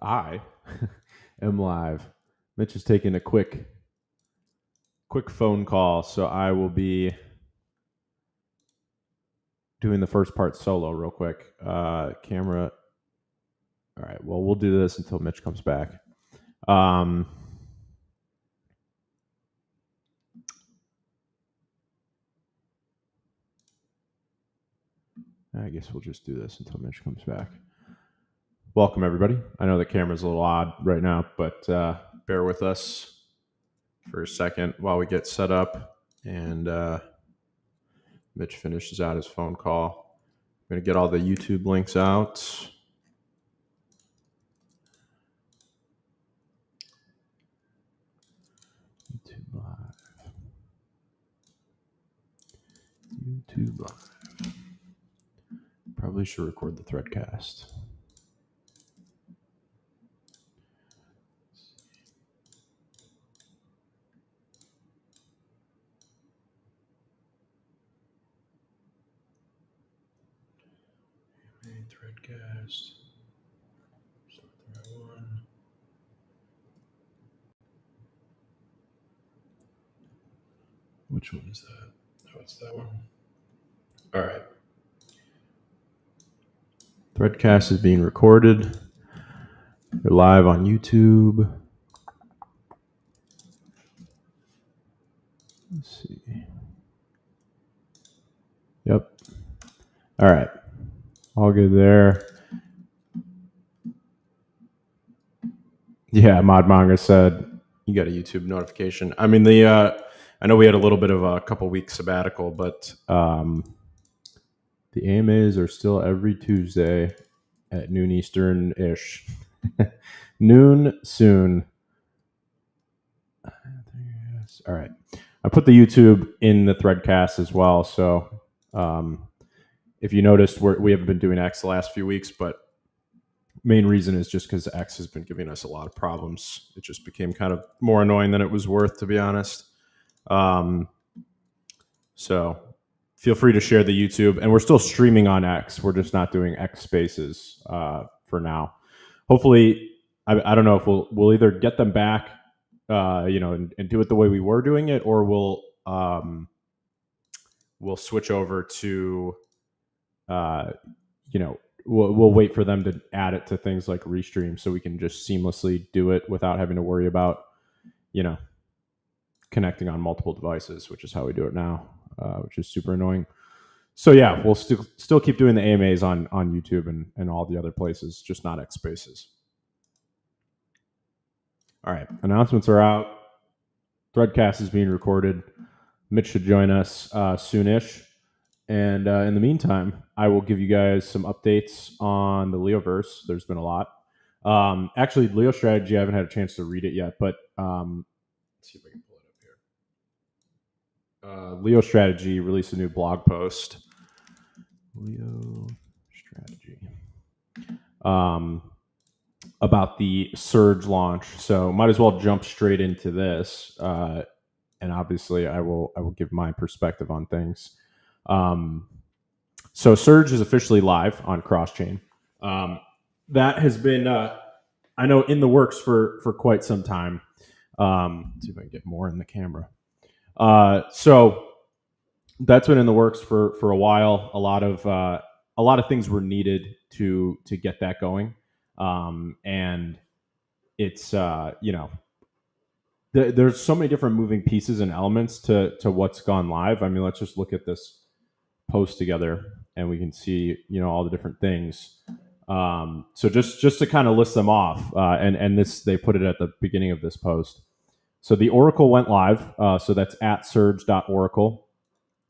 I am live. Mitch is taking a quick phone call, so I will be doing the first part solo real quick. Camera. All right, well, we'll do this until Mitch comes back. I guess we'll just do this until Mitch comes back. Welcome, everybody. I know the camera's a little odd right now, but bear with us for a second while we get set up and Mitch finishes out his phone call. I'm going to get all the YouTube links out. YouTube Live. Probably should record the threadcast. Threadcast. Start the right one. Which one is that? Oh, it's that one. All right. Threadcast is being recorded. We're live on YouTube. Let's see. Yep. All right. All good there. Yeah, Mod Manga said you got a YouTube notification. I mean, I know we had a little bit of a couple weeks sabbatical, but the AMAs are still every Tuesday at noon Eastern-ish. Noon soon. All right. I put the YouTube in the threadcast as well. So if you noticed, we haven't been doing X the last few weeks, but main reason is just because X has been giving us a lot of problems. It just became kind of more annoying than it was worth, to be honest. So feel free to share the YouTube. And we're still streaming on X. We're just not doing X Spaces for now. Hopefully, I don't know if we'll either get them back, and do it the way we were doing it, or we'll switch over to, we'll wait for them to add it to things like Restream so we can just seamlessly do it without having to worry about, connecting on multiple devices, which is how we do it now, which is super annoying. So yeah, we'll still keep doing the AMAs on YouTube and all the other places, just not X Spaces. All right, announcements are out. Threadcast is being recorded. Mitch should join us soonish. And in the meantime, I will give you guys some updates on the Leoverse. There's been a lot. Actually, Leo Strategy, I haven't had a chance to read it yet, but let's see if I can pull it up here. Leo Strategy released a new blog post. Leo Strategy. About the Surge launch. So might as well jump straight into this. And obviously, I will give my perspective on things. So Surge is officially live on Crosschain. That has been, I know, in the works for quite some time. Let's see if I can get more in the camera. So that's been in the works for a while. A lot of things were needed to get that going, and it's there's so many different moving pieces and elements to what's gone live. I mean, let's just look at this post together and we can see, all the different things. So just to kind of list them off, and this, they put it at the beginning of this post. So the Oracle went live. So that's at surge.oracle,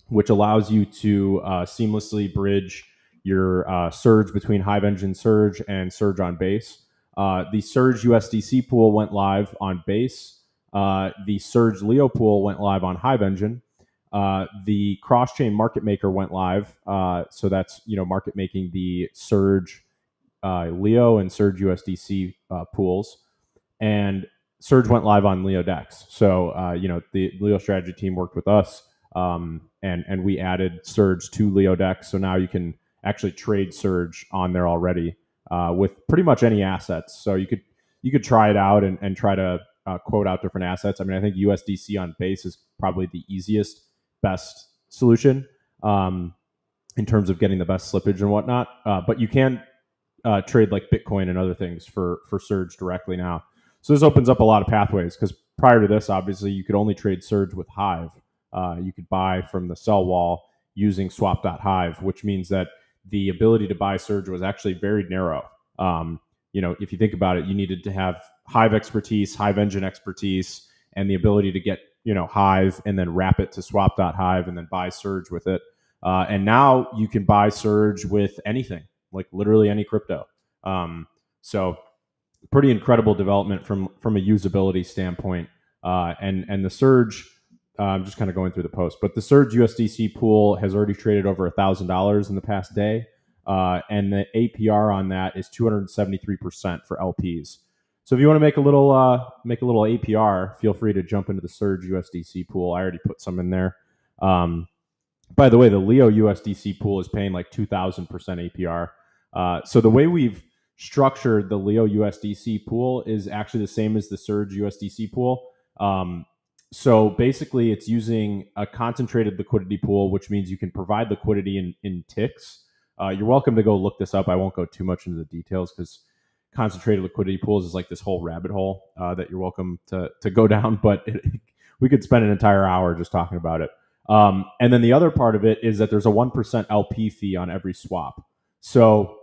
which allows you to seamlessly bridge your Surge between Hive Engine Surge and Surge on Base. The Surge USDC pool went live on Base. The Surge Leo pool went live on Hive Engine. The cross-chain market maker went live. So that's, market making the Surge Leo and Surge USDC pools. And Surge went live on LeoDex. So, the Leo strategy team worked with us, and we added Surge to LeoDex. So now you can actually trade Surge on there already. with pretty much any assets. So you could try it out and try to quote out different assets. I mean, I think USDC on base is probably the easiest, best solution in terms of getting the best slippage and whatnot. But you can trade like Bitcoin and other things for Surge directly now. So this opens up a lot of pathways because prior to this, obviously, you could only trade Surge with Hive. You could buy from the sell wall using swap.hive, which means that the ability to buy Surge was actually very narrow. If you think about it, you needed to have Hive expertise, Hive engine expertise, and the ability to get, Hive and then wrap it to swap.hive and then buy Surge with it. And now you can buy Surge with anything, like literally any crypto. So pretty incredible development from a usability standpoint. And the Surge, I'm just kind of going through the post, but the Surge USDC pool has already traded over $1,000 in the past day. And the APR on that is 273% for LPs. So if you want to make a little APR, feel free to jump into the Surge USDC pool. I already put some in there. By the way, the Leo USDC pool is paying like 2,000% APR. So the way we've structured the Leo USDC pool is actually the same as the Surge USDC pool. So basically, it's using a concentrated liquidity pool, which means you can provide liquidity in ticks. You're welcome to go look this up. I won't go too much into the details because concentrated liquidity pools is like this whole rabbit hole that you're welcome to go down. But we could spend an entire hour just talking about it. And then the other part of it is that there's a 1% LP fee on every swap. So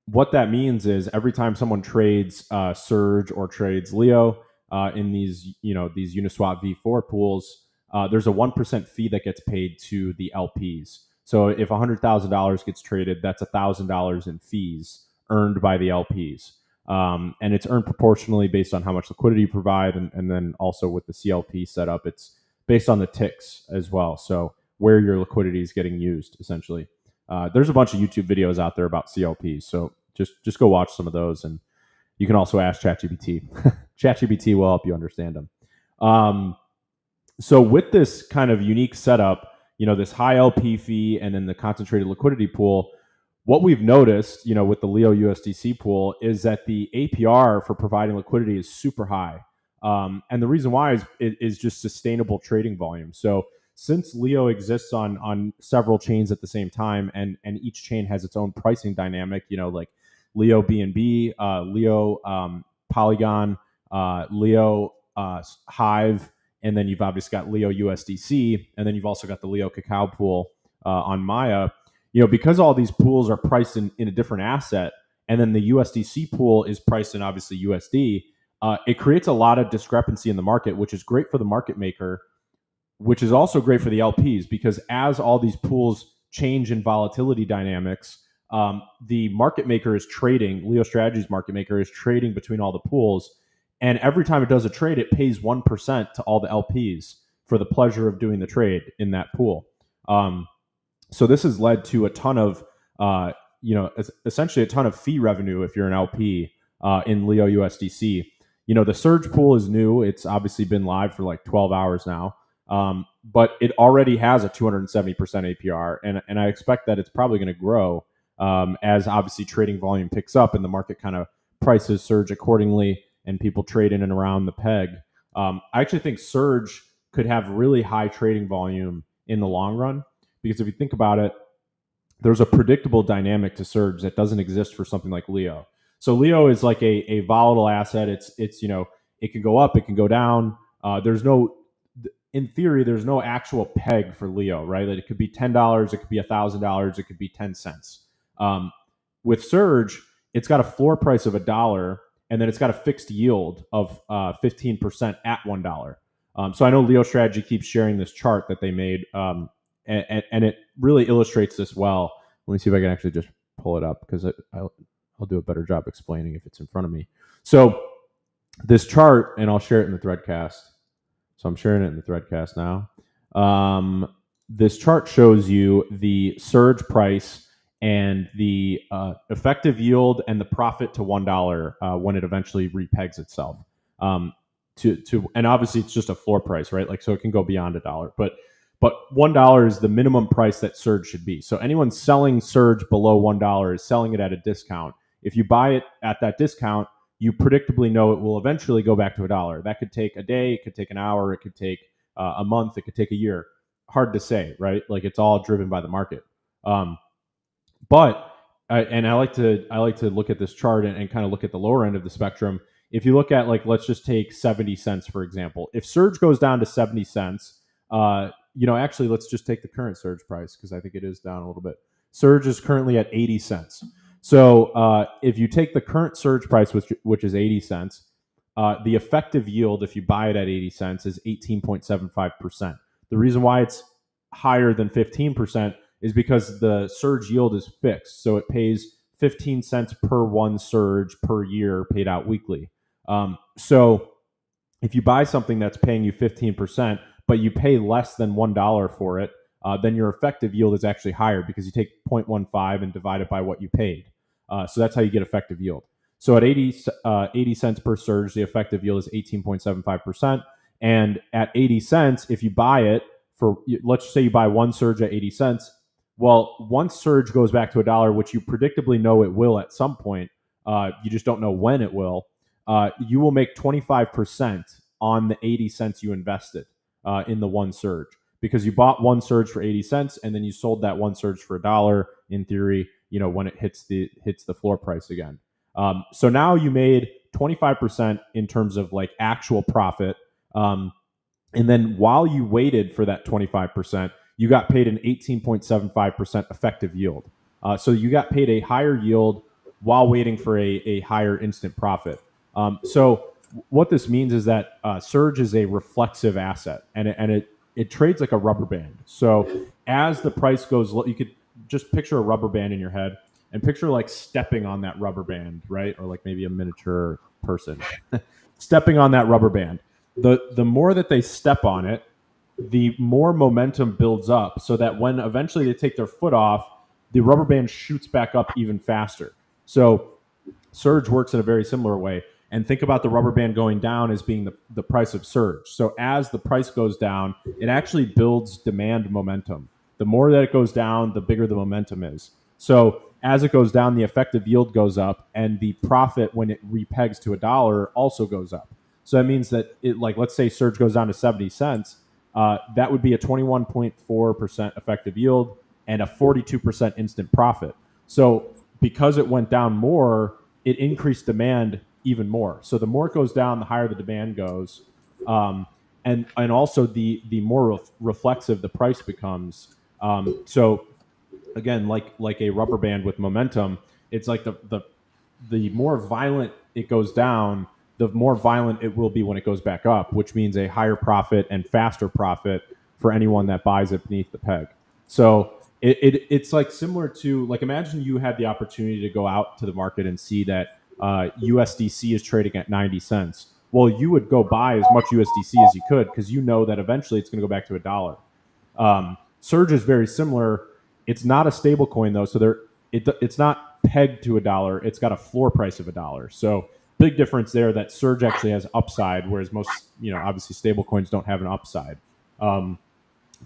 what that means is every time someone trades Surge or trades Leo in these Uniswap V4 pools, there's a 1% fee that gets paid to the LPs. So if $100,000 gets traded, that's $1,000 in fees earned by the LPs. And it's earned proportionally based on how much liquidity you provide. And then also with the CLP setup, it's based on the ticks as well. So where your liquidity is getting used, essentially. There's a bunch of YouTube videos out there about CLPs. So just go watch some of those. And you can also ask ChatGPT. ChatGPT will help you understand them. So with this kind of unique setup, this high LP fee and then the concentrated liquidity pool, what we've noticed, with the Leo USDC pool is that the APR for providing liquidity is super high. And the reason why is just sustainable trading volume. So since Leo exists on several chains at the same time, and each chain has its own pricing dynamic, like Leo BNB, Leo Polygon, Leo Hive, and then you've obviously got Leo USDC, and then you've also got the Leo Cacao pool on Maya. Because all these pools are priced in a different asset, and then the USDC pool is priced in obviously USD, it creates a lot of discrepancy in the market, which is great for the market maker, which is also great for the LPs, because as all these pools change in volatility dynamics, the market maker is trading, Leo Strategy's market maker is trading between all the pools. And every time it does a trade, it pays 1% to all the LPs for the pleasure of doing the trade in that pool. So this has led to a ton of, essentially a ton of fee revenue if you're an LP in Leo USDC. The Surge pool is new. It's obviously been live for like 12 hours now. But it already has a 270% APR. And I expect that it's probably going to grow as obviously trading volume picks up and the market kind of prices Surge accordingly and people trade in and around the peg. I actually think Surge could have really high trading volume in the long run, because if you think about it, there's a predictable dynamic to Surge that doesn't exist for something like Leo. So Leo is like a volatile asset. It's it can go up, it can go down. In theory, there's no actual peg for Leo, right? That it could be $10, it could be $1,000, it could be 10 cents. With Surge, it's got a floor price of $1, and then it's got a fixed yield of 15% at $1. So I know Leo Strategy keeps sharing this chart that they made, and it really illustrates this well. Let me see if I can actually just pull it up, because I'll do a better job explaining if it's in front of me. So this chart, and I'll share it in the Threadcast. So I'm sharing it in the Threadcast now. This chart shows you the Surge price and the effective yield and the profit to $1 when it eventually repegs itself. And obviously it's just a floor price, right? Like, so it can go beyond $1, but $1 is the minimum price that Surge should be. So anyone selling Surge below $1 is selling it at a discount. If you buy it at that discount, you predictably know it will eventually go back to $1. That could take a day, it could take an hour, it could take a month, it could take a year. Hard to say, right? Like it's all driven by the market. Um, but and I like to look at this chart and kind of look at the lower end of the spectrum. If you look at, like, let's just take 70 cents for example. If surge goes down to 70 cents, actually let's just take the current surge price because I think it is down a little bit. Surge is currently at 80 cents. So if you take the current surge price, which is 80 cents, the effective yield if you buy it at 80 cents is 18.75%. The reason why it's higher than 15% is because the surge yield is fixed. So it pays 15 cents per one surge per year paid out weekly. So if you buy something that's paying you 15%, but you pay less than $1 for it, then your effective yield is actually higher because you take 0.15 and divide it by what you paid. So that's how you get effective yield. So at 80 cents per surge, the effective yield is 18.75%. And at 80 cents, if you buy it for, let's say you buy one surge at 80 cents, well, once surge goes back to $1, which you predictably know it will at some point, you just don't know when it will, you will make 25% on the 80 cents you invested in the one surge, because you bought one surge for 80 cents and then you sold that one surge for $1 in theory, when it hits the floor price again. So now you made 25% in terms of like actual profit. And then while you waited for that 25%, you got paid an 18.75% effective yield. So you got paid a higher yield while waiting for a higher instant profit. So what this means is that surge is a reflexive asset, and it trades like a rubber band. So as the price goes low, you could just picture a rubber band in your head and picture like stepping on that rubber band, right? Or like maybe a miniature person stepping on that rubber band. The more that they step on it, the more momentum builds up, so that when eventually they take their foot off, the rubber band shoots back up even faster. So surge works in a very similar way. And think about the rubber band going down as being the price of surge. So as the price goes down, it actually builds demand momentum. The more that it goes down, the bigger the momentum is. So as it goes down, the effective yield goes up, and the profit when it repegs to $1 also goes up. So that means that let's say surge goes down to 70 cents, that would be a 21.4% effective yield and a 42% instant profit. So because it went down more, it increased demand even more. So the more it goes down, the higher the demand goes, and also the more reflexive the price becomes. So again, like a rubber band with momentum, it's like the more violent it goes down, the more violent it will be when it goes back up, which means a higher profit and faster profit for anyone that buys it beneath the peg. So it's like similar to, like, imagine you had the opportunity to go out to the market and see that USDC is trading at 90 cents. Well, you would go buy as much USDC as you could because you know that eventually it's going to go back to $1. Surge is very similar. It's not a stable coin though, so it's not pegged to $1. It's got a floor price of $1. So big difference there, that surge actually has upside, whereas most, obviously stable coins don't have an upside.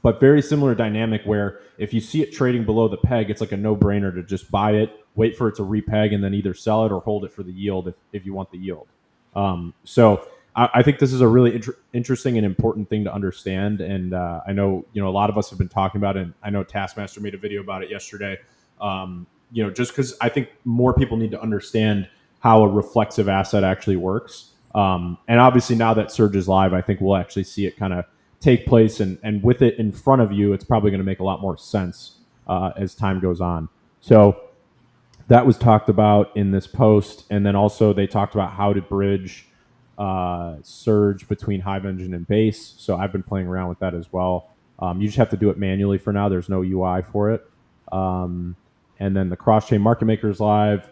But very similar dynamic where if you see it trading below the peg, it's like a no-brainer to just buy it, wait for it to repeg, and then either sell it or hold it for the yield if you want the yield. So I think this is a really interesting and important thing to understand. And I know, a lot of us have been talking about it, and I know Taskmaster made a video about it yesterday. Just because I think more people need to understand how a reflexive asset actually works. And obviously now that Surge is live, I think we'll actually see it kind of take place, and with it in front of you, it's probably going to make a lot more sense as time goes on. So that was talked about in this post, and then also they talked about how to bridge surge between Hive Engine and base. So I've been playing around with that as well. You just have to do it manually for now. There's no UI for it. And then the cross-chain market maker is live.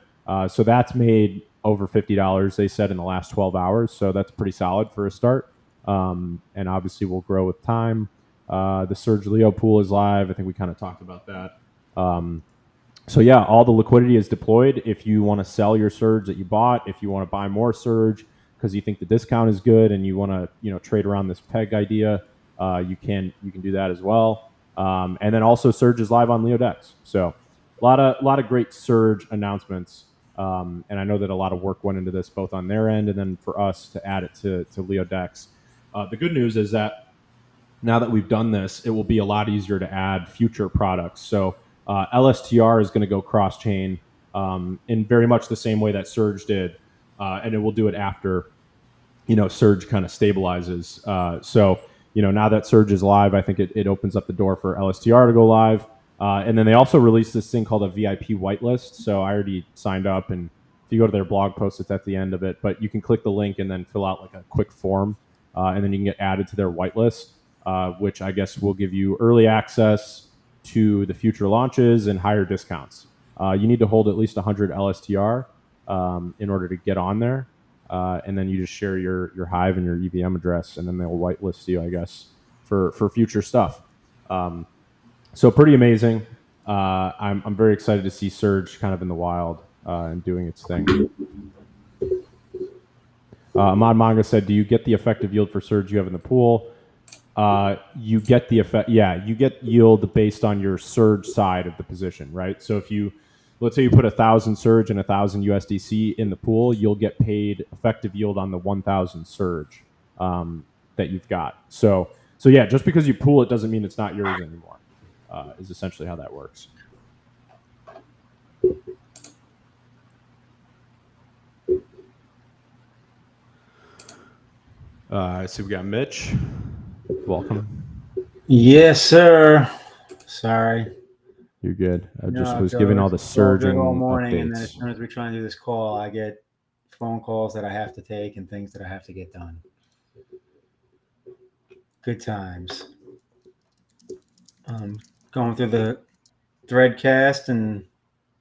So that's made over $50, they said, in the last 12 hours. So that's pretty solid for a start. And obviously will grow with time. The Surge Leo pool is live. I think we kind of talked about that. So yeah, all the liquidity is deployed. If you want to sell your Surge that you bought, if you want to buy more Surge because you think the discount is good and you want to trade around this peg idea, you can do that as well. And then also Surge is live on LeoDex. So a lot of great Surge announcements And I know that a lot of work went into this both on their end and then for us to add it to LeoDex. The good news is that now that we've done this, it will be a lot easier to add future products. So LSTR is going to go cross chain in very much the same way that Surge did, and it will do it after Surge kind of stabilizes. So now that Surge is live, I think it opens up the door for LSTR to go live. And then they also released this thing called a VIP whitelist. So I already signed up, and if you go to their blog post, it's at the end of it. But you can click the link and then fill out like a quick form, and then you can get added to their whitelist, which I guess will give you early access to the future launches and higher discounts. You need to hold at least 100 LSTR in order to get on there. And then you just share your Hive and your EVM address, and then they'll whitelist you, I guess, for future stuff. So pretty amazing. I'm very excited to see Surge kind of in the wild and doing its thing. Ahmad Manga said, "Do you get the effective yield for Surge you have in the pool?" You get the effect. Yeah, you get yield based on your Surge side of the position, right? So if let's say you put 1,000 Surge and 1,000 USDC in the pool, you'll get paid effective yield on the 1,000 Surge that you've got. So yeah, just because you pool it doesn't mean it's not yours anymore. Is essentially how that works. I see we got Mitch. Welcome. Yes, sir. Sorry. You're good. I just was giving all the surging all morning, updates. and then as soon as we try and do this call, I get phone calls that I have to take and things that I have to get done. Good times. Going through the threadcast, and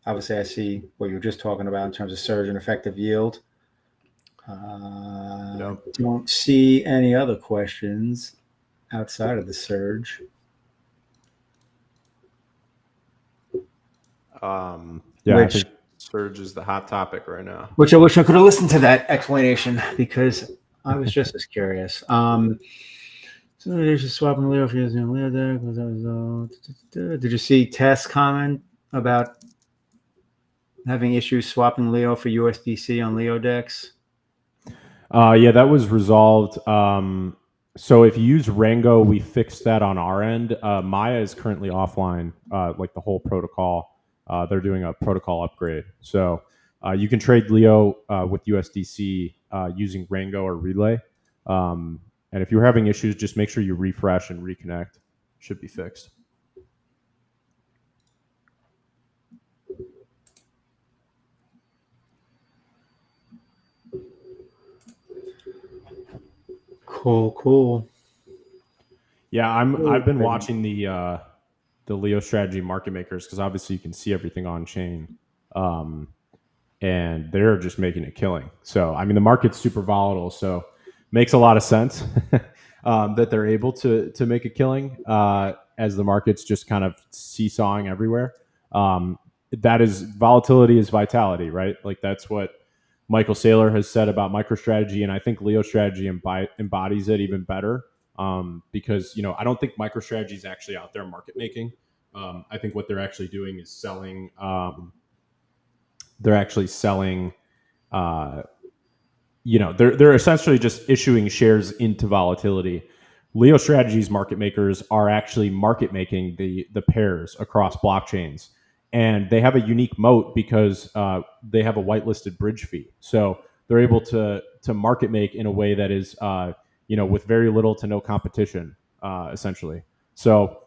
obviously I see what you were just talking about in terms of surge and effective yield. Don't see any other questions outside of the surge. I think surge is the hot topic right now. Which I wish I could have listened to that explanation, because I was just as curious. So there's just swapping Leo for using LeoDex. Did you see Tess comment about having issues swapping Leo for USDC on LeoDex? Yeah, that was resolved. So if you use Rango, we fixed that on our end. Maya is currently offline, like the whole protocol. They're doing a protocol upgrade. So you can trade Leo with USDC using Rango or Relay. And if you're having issues, just make sure you refresh and reconnect. Should be fixed. Cool. Yeah, I've been watching the Leo strategy market makers, because obviously you can see everything on chain, and they're just making a killing. So I mean, the market's super volatile, so makes a lot of sense that they're able to make a killing as the market's just kind of seesawing everywhere. That is, volatility is vitality, right? Like that's what Michael Saylor has said about MicroStrategy, and I think Leo strategy embodies it even better. Because I don't think MicroStrategy is actually out there market making. I think what they're actually doing is selling. They're actually selling. They're essentially just issuing shares into volatility. Leo Strategy's market makers are actually market making the pairs across blockchains, and they have a unique moat because they have a whitelisted bridge fee. So they're able to market make in a way that is with very little to no competition, essentially. So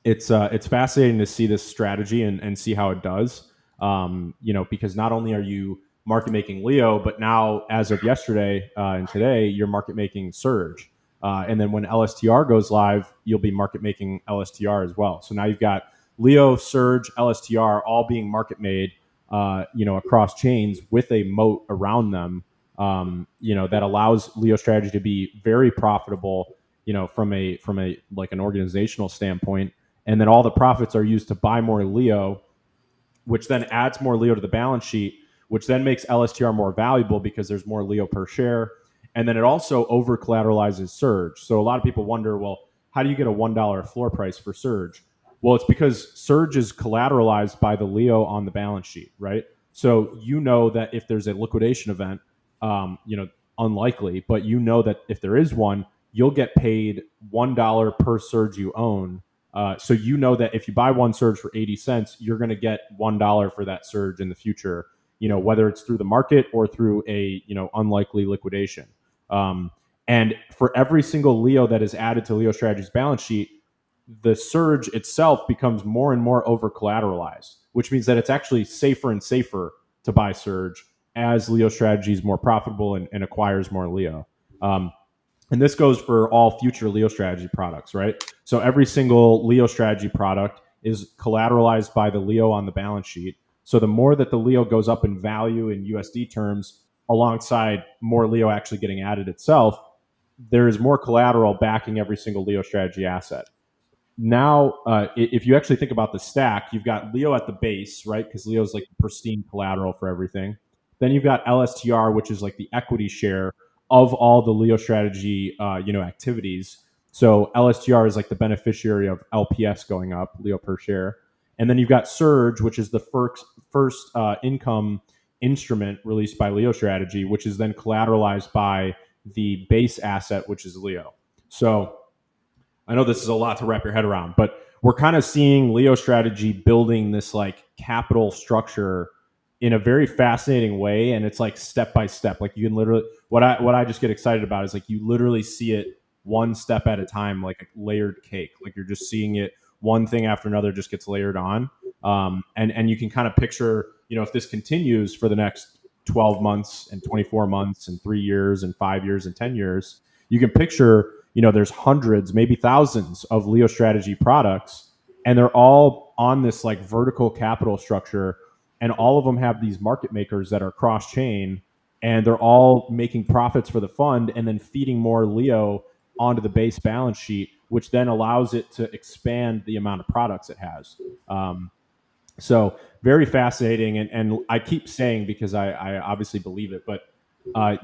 it's fascinating to see this strategy and see how it does. Because not only are you market making Leo, but now as of yesterday and today, you're market making Surge. And then when LSTR goes live, you'll be market making LSTR as well. So now you've got Leo, Surge, LSTR all being market made, across chains with a moat around them. That allows Leo strategy to be very profitable, from a like an organizational standpoint. And then all the profits are used to buy more Leo, which then adds more Leo to the balance sheet, which then makes LSTR more valuable because there's more Leo per share. And then it also over collateralizes Surge. So a lot of people wonder, well, how do you get a $1 floor price for Surge? Well, it's because Surge is collateralized by the Leo on the balance sheet, right? So you know that if there's a liquidation event, unlikely, but you know that if there is one, you'll get paid $1 per surge you own. So you know that if you buy one surge for 80 cents, you're going to get $1 for that surge in the future. Whether it's through the market or through a unlikely liquidation. Um, and for every single Leo that is added to Leo Strategy's balance sheet, the surge itself becomes more and more over collateralized, which means that it's actually safer and safer to buy surge as Leo Strategy is more profitable and acquires more Leo. And this goes for all future Leo Strategy products, right? So every single Leo Strategy product is collateralized by the Leo on the balance sheet. So the more that the Leo goes up in value in USD terms, alongside more Leo actually getting added itself, there is more collateral backing every single Leo Strategy asset. Now, if you actually think about the stack, you've got Leo at the base, right? Because Leo's like pristine collateral for everything. Then you've got LSTR, which is like the equity share of all the Leo Strategy, activities. So LSTR is like the beneficiary of LPS going up, Leo per share. And then you've got Surge, which is the first income instrument released by Leo Strategy, which is then collateralized by the base asset, which is Leo. So I know this is a lot to wrap your head around, but we're kind of seeing Leo Strategy building this like capital structure in a very fascinating way, and it's like step by step. Like you can literally what I just get excited about is like you literally see it one step at a time, like a layered cake. Like you're just seeing it one thing after another just gets layered on, and you can kind of picture if this continues for the next 12 months and 24 months and 3 years and 5 years and 10 years, you can picture there's hundreds, maybe thousands of Leo Strategy products, and they're all on this like vertical capital structure, and all of them have these market makers that are cross chain, and they're all making profits for the fund and then feeding more Leo onto the base balance sheet, which then allows it to expand the amount of products it has. So very fascinating, and I keep saying, because I obviously believe it, but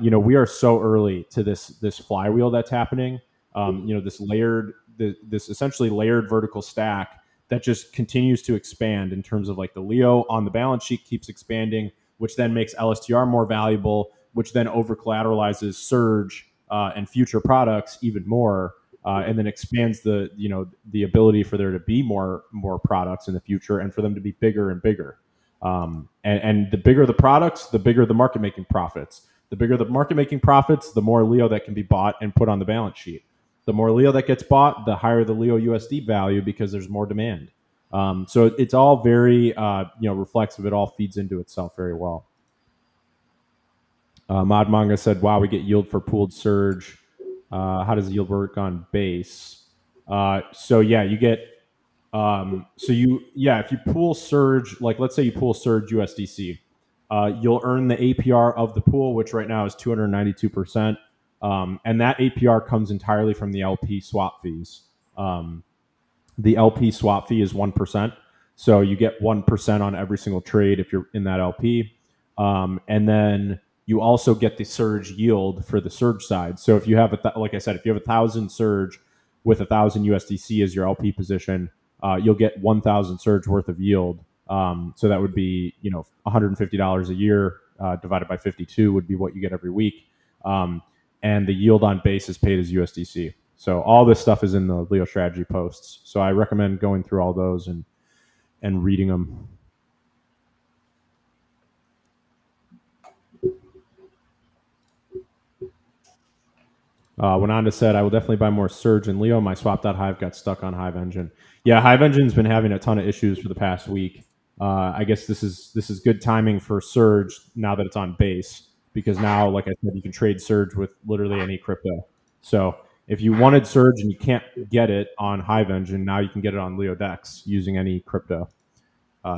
we are so early to this flywheel that's happening. This essentially layered vertical stack that just continues to expand in terms of like the Leo on the balance sheet keeps expanding, which then makes LSTR more valuable, which then over collateralizes Surge and future products even more, and then expands the ability for there to be more products in the future and for them to be bigger and bigger. And the bigger the products, the bigger the market making profits. The bigger the market making profits, the more Leo that can be bought and put on the balance sheet. The more Leo that gets bought, the higher the Leo USD value because there's more demand. So it's all very reflexive. It all feeds into itself very well. Mod Manga said, "Wow, we get yield for pooled surge. How does yield work on base?" So yeah, you get. If you pool surge, like let's say you pool surge USDC, you'll earn the APR of the pool, which right now is 292%, and that APR comes entirely from the LP swap fees. The LP swap fee is 1%, so you get 1% on every single trade if you're in that LP, and then you also get the surge yield for the surge side. So if you have like I said, if you have 1,000 surge with 1,000 USDC as your LP position, you'll get 1,000 surge worth of yield. So that would be $150 a year divided by 52 would be what you get every week. And the yield on base is paid as USDC. So all this stuff is in the Leo Strategy posts. So I recommend going through all those and reading them. Went on to said, I will definitely buy more Surge and Leo. My swap.hive got stuck on Hive Engine. Yeah, Hive Engine's been having a ton of issues for the past week. I guess this is good timing for Surge now that it's on base, because now, like I said, you can trade Surge with literally any crypto. So if you wanted Surge and you can't get it on Hive Engine, now you can get it on LeoDex using any crypto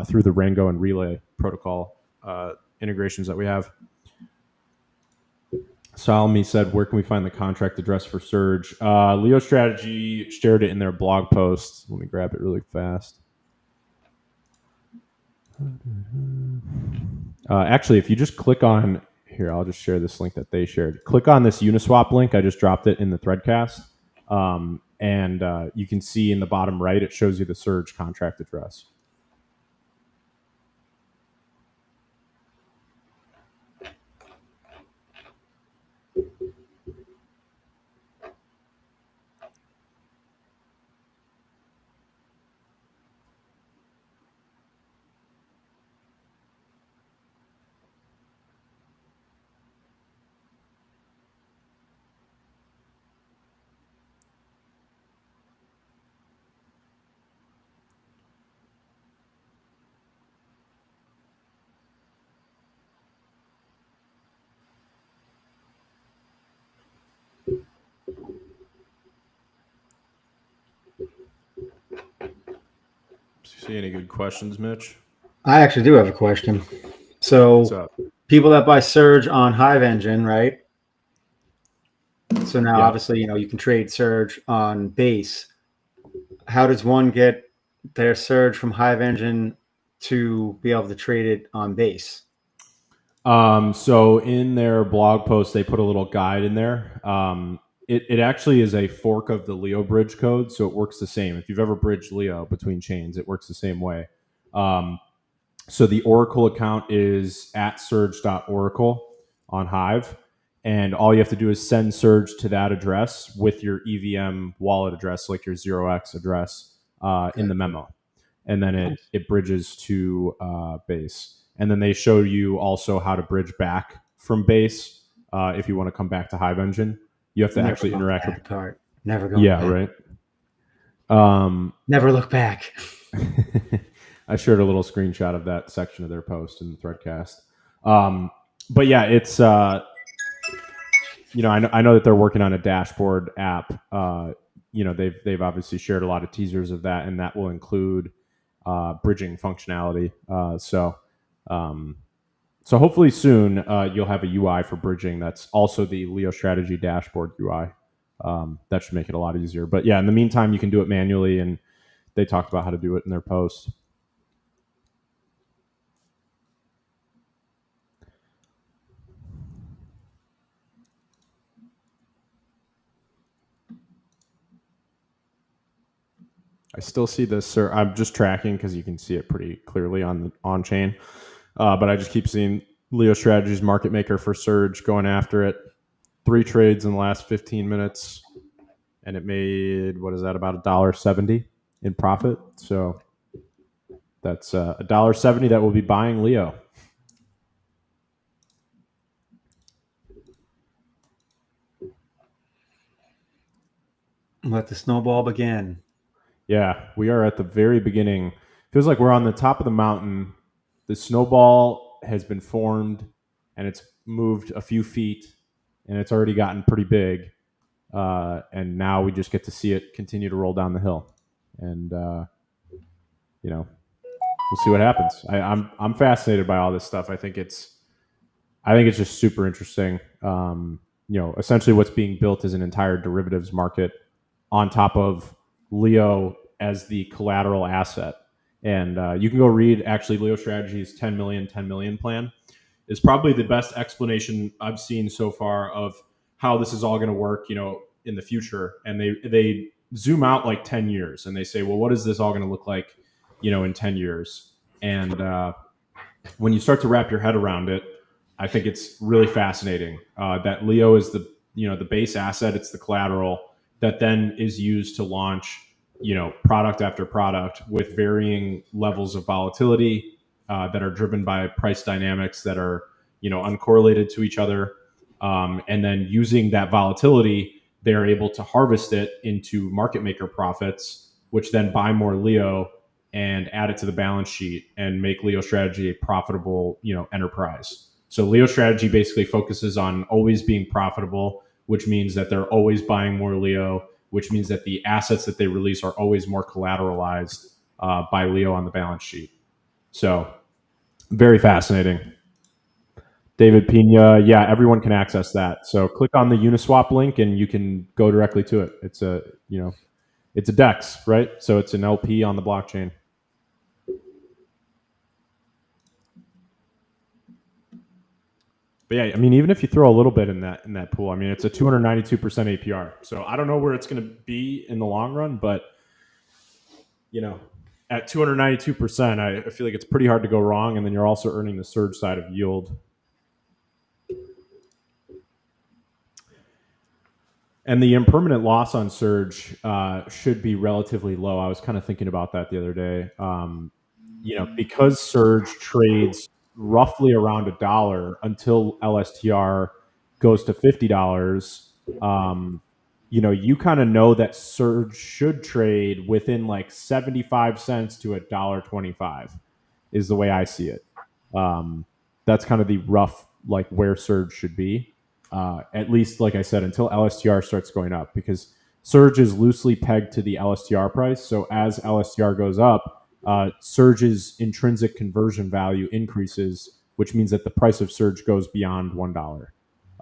through the Rango and Relay protocol integrations that we have. Salmi said, where can we find the contract address for Surge? Leo Strategy shared it in their blog post. Let me grab it really fast. Actually, if you just click on here, I'll just share this link that they shared. Click on this Uniswap link. I just dropped it in the Threadcast. And you can see in the bottom right, it shows you the Surge contract address. See any good questions, Mitch? I actually do have a question. What's So, up? people that buy Surge on Hive Engine, right? So now, Yeah. obviously, you can trade Surge on base. How does one get their Surge from Hive Engine to be able to trade it on base? So in their blog post, they put a little guide in there. It actually is a fork of the Leo bridge code, so it works the same. If you've ever bridged Leo between chains, it works the same way. Um, so the Oracle account is at surge.oracle on Hive. And all you have to do is send Surge to that address with your EVM wallet address, like your 0x address, in the Gotcha. memo. And then Nice. it bridges to base. And then they show you also how to bridge back from base if you want to come back to Hive Engine. You have to Never actually going interact with. back, Cart. Never going Yeah, back. right. Um, Never look back. I shared a little screenshot of that section of their post in the Threadcast. But yeah, it's I know that they're working on a dashboard app. They've obviously shared a lot of teasers of that, and that will include bridging functionality. So hopefully soon you'll have a UI for bridging that's also the Leo Strategy dashboard UI. That should make it a lot easier. But yeah, in the meantime, you can do it manually, and they talked about how to do it in their post. I still see this, sir. I'm just tracking because you can see it pretty clearly on chain. But I just keep seeing Leo Strategy's market maker for Surge going after it. 3 trades in the last 15 minutes, and it made, what is that, about $1.70 in profit. So that's $1.70 that will be buying Leo. Let the snowball begin. Yeah, we are at the very beginning. Feels like we're on the top of the mountain. The snowball has been formed, and it's moved a few feet, and it's already gotten pretty big. And now we just get to see it continue to roll down the hill, and we'll see what happens. I'm fascinated by all this stuff. I think it's just super interesting. Essentially what's being built is an entire derivatives market on top of Leo as the collateral asset. And you can go read actually Leo Strategy's 10 million plan is probably the best explanation I've seen so far of how this is all going to work, in the future. And they zoom out like 10 years and they say, well, what is this all going to look like, in 10 years? And when you start to wrap your head around it, I think it's really fascinating that Leo is the base asset. It's the collateral that then is used to launch, product after product with varying levels of volatility that are driven by price dynamics that are, uncorrelated to each other. And then using that volatility, they're able to harvest it into market maker profits, which then buy more Leo and add it to the balance sheet and make Leo Strategy a profitable, enterprise. So Leo Strategy basically focuses on always being profitable, which means that they're always buying more Leo, which means that the assets that they release are always more collateralized by Leo on the balance sheet. So very fascinating. David Pina, yeah, everyone can access that. So click on the Uniswap link and you can go directly to it. It's a DEX, right? So it's an LP on the blockchain. But yeah, I mean, even if you throw a little bit in that pool, I mean, it's a 292% APR. So I don't know where it's going to be in the long run, but at 292%, I feel like it's pretty hard to go wrong. And then you're also earning the surge side of yield. And the impermanent loss on surge should be relatively low. I was kind of thinking about that the other day. Because surge trades roughly around $1 until LSTR goes to $50. You kind of know that surge should trade within like 75 cents to $1.25 is the way I see it. That's kind of the rough like where surge should be. At least, like I said, until LSTR starts going up, because surge is loosely pegged to the LSTR price. So as LSTR goes up, Surge's intrinsic conversion value increases, which means that the price of Surge goes beyond $1.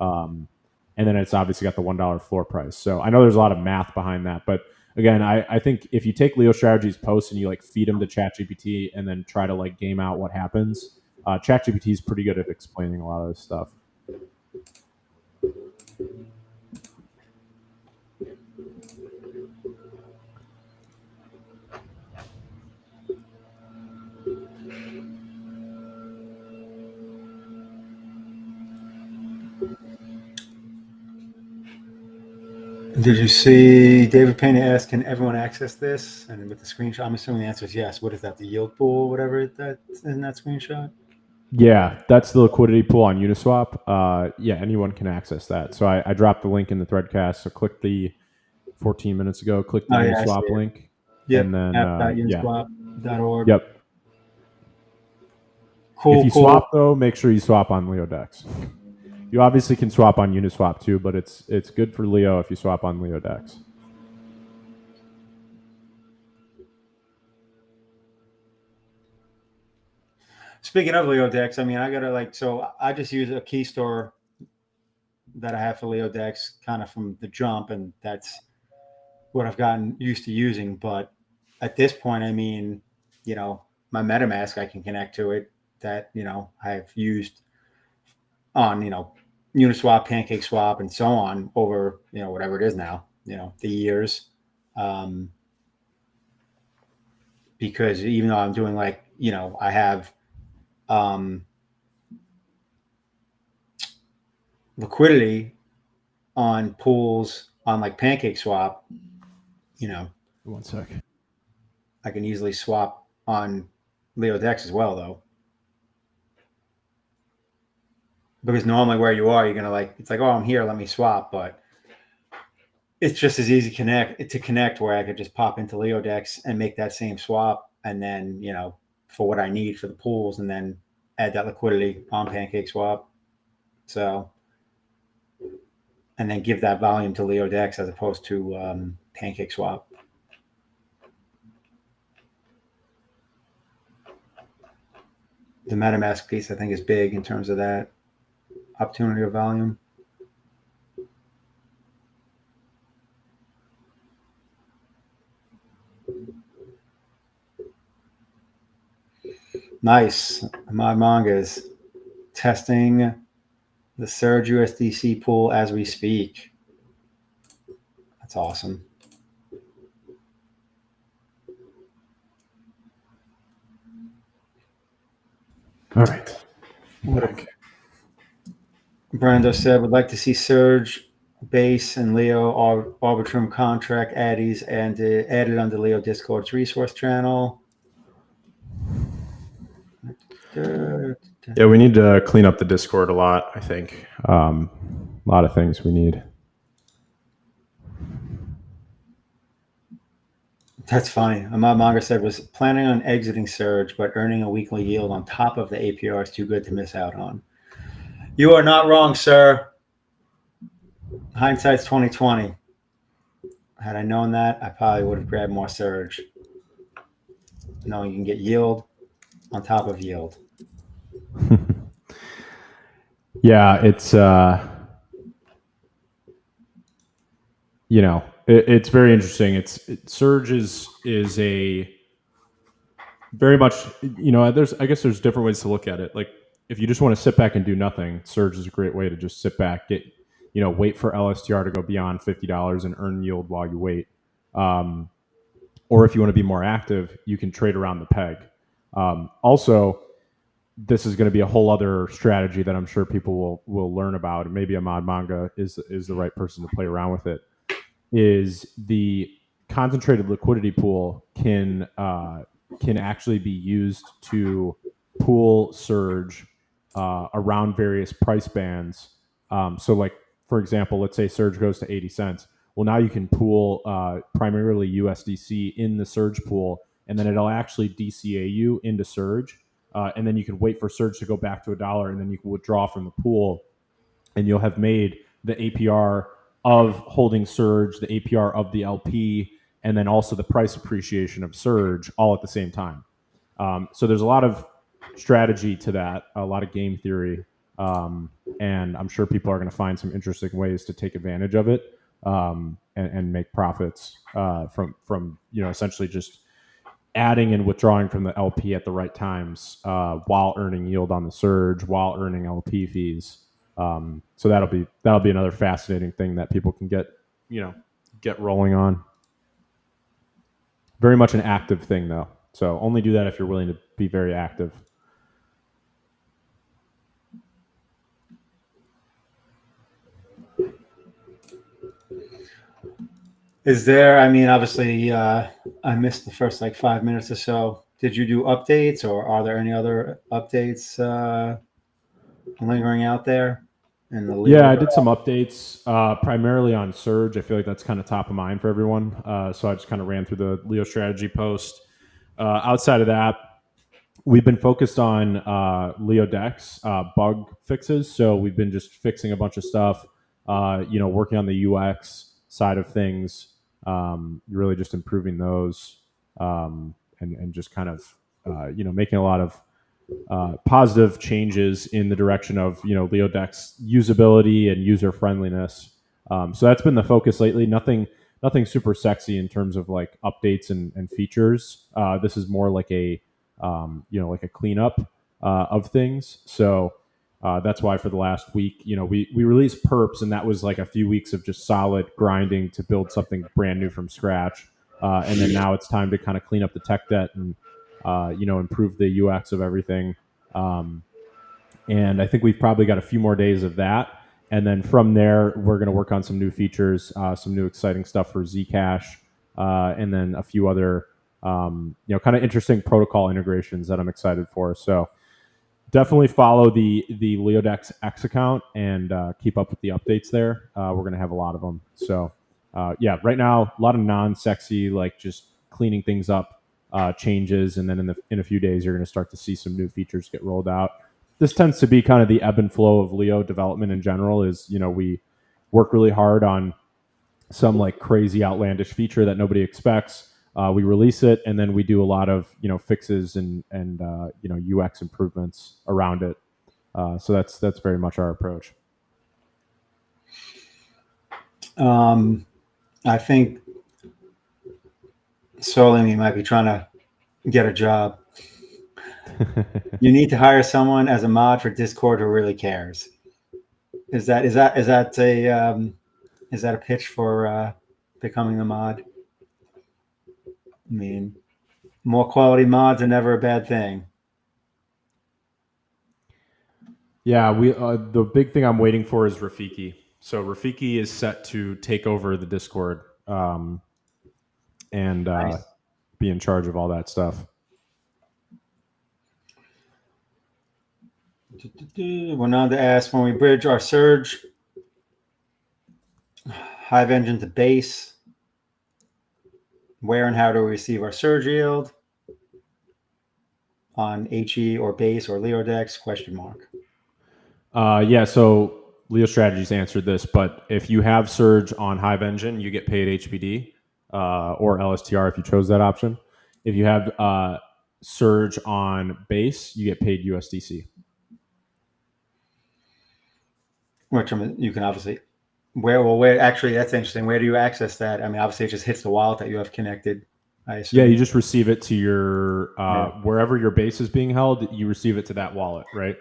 And then it's obviously got the $1 floor price. So I know there's a lot of math behind that, but again, I think if you take Leo Strategy's posts and you like feed them to ChatGPT and then try to like game out what happens, ChatGPT is pretty good at explaining a lot of this stuff. Did you see David Payne ask, can everyone access this? And with the screenshot, I'm assuming the answer is yes. What is that, the yield pool, whatever that's in that screenshot? Yeah, that's the liquidity pool on Uniswap. Yeah, anyone can access that. So I dropped the link in the threadcast. So click the 14 minutes ago, click the Uniswap link. Yep, And then, app.uniswap.org. Yep. Cool, if you cool. swap, though, make sure you swap on LeoDex. You obviously can swap on Uniswap too, but it's good for Leo if you swap on LeoDex. Speaking of LeoDex, I mean, I gotta so I just use a key store that I have for LeoDex kind of from the jump, and that's what I've gotten used to using. But at this point, I mean, my MetaMask, I can connect to it, that I've used on Uniswap, PancakeSwap, and so on over whatever it is now, the years. Because even though I'm doing I have liquidity on pools on like PancakeSwap, 1 sec. I can easily swap on LeoDex as well, though. Because normally where you are, you're gonna it's like, oh, I'm here, let me swap, but it's just as easy to connect where I could just pop into LeoDex and make that same swap, and then for what I need for the pools, and then add that liquidity on PancakeSwap. So, and then give that volume to LeoDex as opposed to PancakeSwap. The MetaMask piece, I think, is big in terms of that opportunity of volume. Nice. My manga is testing the Surge USDC pool as we speak. That's awesome. All right. Brando said, would like to see Surge, Base, and Leo Arbitrum contract addies and added on the Leo Discord's resource channel. Yeah, we need to clean up the Discord a lot, I think. A lot of things we need. That's funny. Ahmad Manga said, was planning on exiting Surge, but earning a weekly yield on top of the APR is too good to miss out on. You are not wrong, sir. Hindsight's 2020. Had I known that, I probably would have grabbed more Surge. Knowing you can get yield on top of yield. Yeah, it's it's very interesting. Surge is a very much I guess there's different ways to look at it. Like if you just want to sit back and do nothing, Surge is a great way to just sit back, wait for LSTR to go beyond $50 and earn yield while you wait. Or if you want to be more active, you can trade around the peg. Also, this is going to be a whole other strategy that I'm sure people will learn about, and maybe Ahmad Manga is the right person to play around with it. Is the concentrated liquidity pool can actually be used to pool Surge around various price bands. So, like for example, let's say Surge goes to 80 cents. Well, now you can pool primarily USDC in the Surge pool, and then it'll actually DCA you into Surge. And then you can wait for Surge to go back to $1, and then you can withdraw from the pool, and you'll have made the APR of holding Surge, the APR of the LP, and then also the price appreciation of Surge all at the same time. So there's a lot of strategy to that, a lot of game theory, and I'm sure people are going to find some interesting ways to take advantage of it, and make profits, from essentially just adding and withdrawing from the LP at the right times, while earning yield on the surge, while earning LP fees. So that'll be another fascinating thing that people can get rolling on. Very much an active thing though. So only do that if you're willing to be very active. Is there? I mean, obviously, I missed the first like 5 minutes or so. Did you do updates, or are there any other updates lingering out there? In the Yeah, Leo? I did some updates, primarily on Surge. I feel like that's kind of top of mind for everyone. So I just kind of ran through the Leo strategy post. Outside of that, we've been focused on LeoDex bug fixes. So we've been just fixing a bunch of stuff, working on the UX side of things, really just improving those, and just kind of, making a lot of positive changes in the direction of LeoDex usability and user friendliness. So that's been the focus lately. Nothing super sexy in terms of like updates and features. This is more like like a cleanup of things. So that's why for the last week, we released Perps, and that was like a few weeks of just solid grinding to build something brand new from scratch. And then now it's time to kind of clean up the tech debt and improve the UX of everything. Um, and I think we've probably got a few more days of that. And then from there, we're going to work on some new features, some new exciting stuff for Zcash, and then a few other, kind of interesting protocol integrations that I'm excited for. So definitely follow the LeoDex X account and keep up with the updates there. We're going to have a lot of them. So yeah, right now a lot of non-sexy, like just cleaning things up, changes, and then in a few days you're going to start to see some new features get rolled out. This tends to be kind of the ebb and flow of Leo development in general. Is we work really hard on some like crazy outlandish feature that nobody expects. We release it, and then we do a lot of fixes and UX improvements around it. So that's very much our approach. I think Solimi might be trying to get a job. You need to hire someone as a mod for Discord who really cares. Is that a pitch for becoming a mod? I mean, more quality mods are never a bad thing. Yeah, the big thing I'm waiting for is Rafiki. So Rafiki is set to take over the Discord, and Nice. be in charge of all that stuff. Went on to ask, when we bridge our surge Hive engine to base, where and how do we receive our surge yield on HE or base or LeoDex? Question mark. Yeah, so Leo Strategies answered this, but if you have Surge on Hive Engine, you get paid HBD, or LSTR if you chose that option. If you have Surge on base, you get paid USDC. Which you can obviously where actually, that's interesting. Where do you access that? I mean, obviously it just hits the wallet that you have connected, I assume. Yeah, you just receive it to your wherever your base is being held, you receive it to that wallet, right?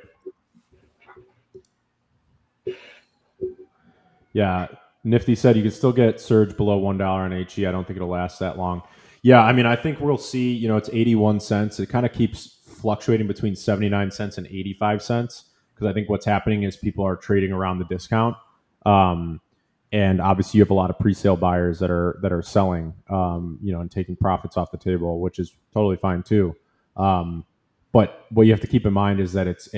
Yeah, Nifty said you can still get Surge below $1 on HE. I don't think it'll last that long. Yeah, I mean, I think we'll see. It's 81 cents. It kind of keeps fluctuating between 79 cents and 85 cents because I think what's happening is people are trading around the discount, and obviously you have a lot of pre-sale buyers that are selling, and taking profits off the table, which is totally fine too. But what you have to keep in mind is that it's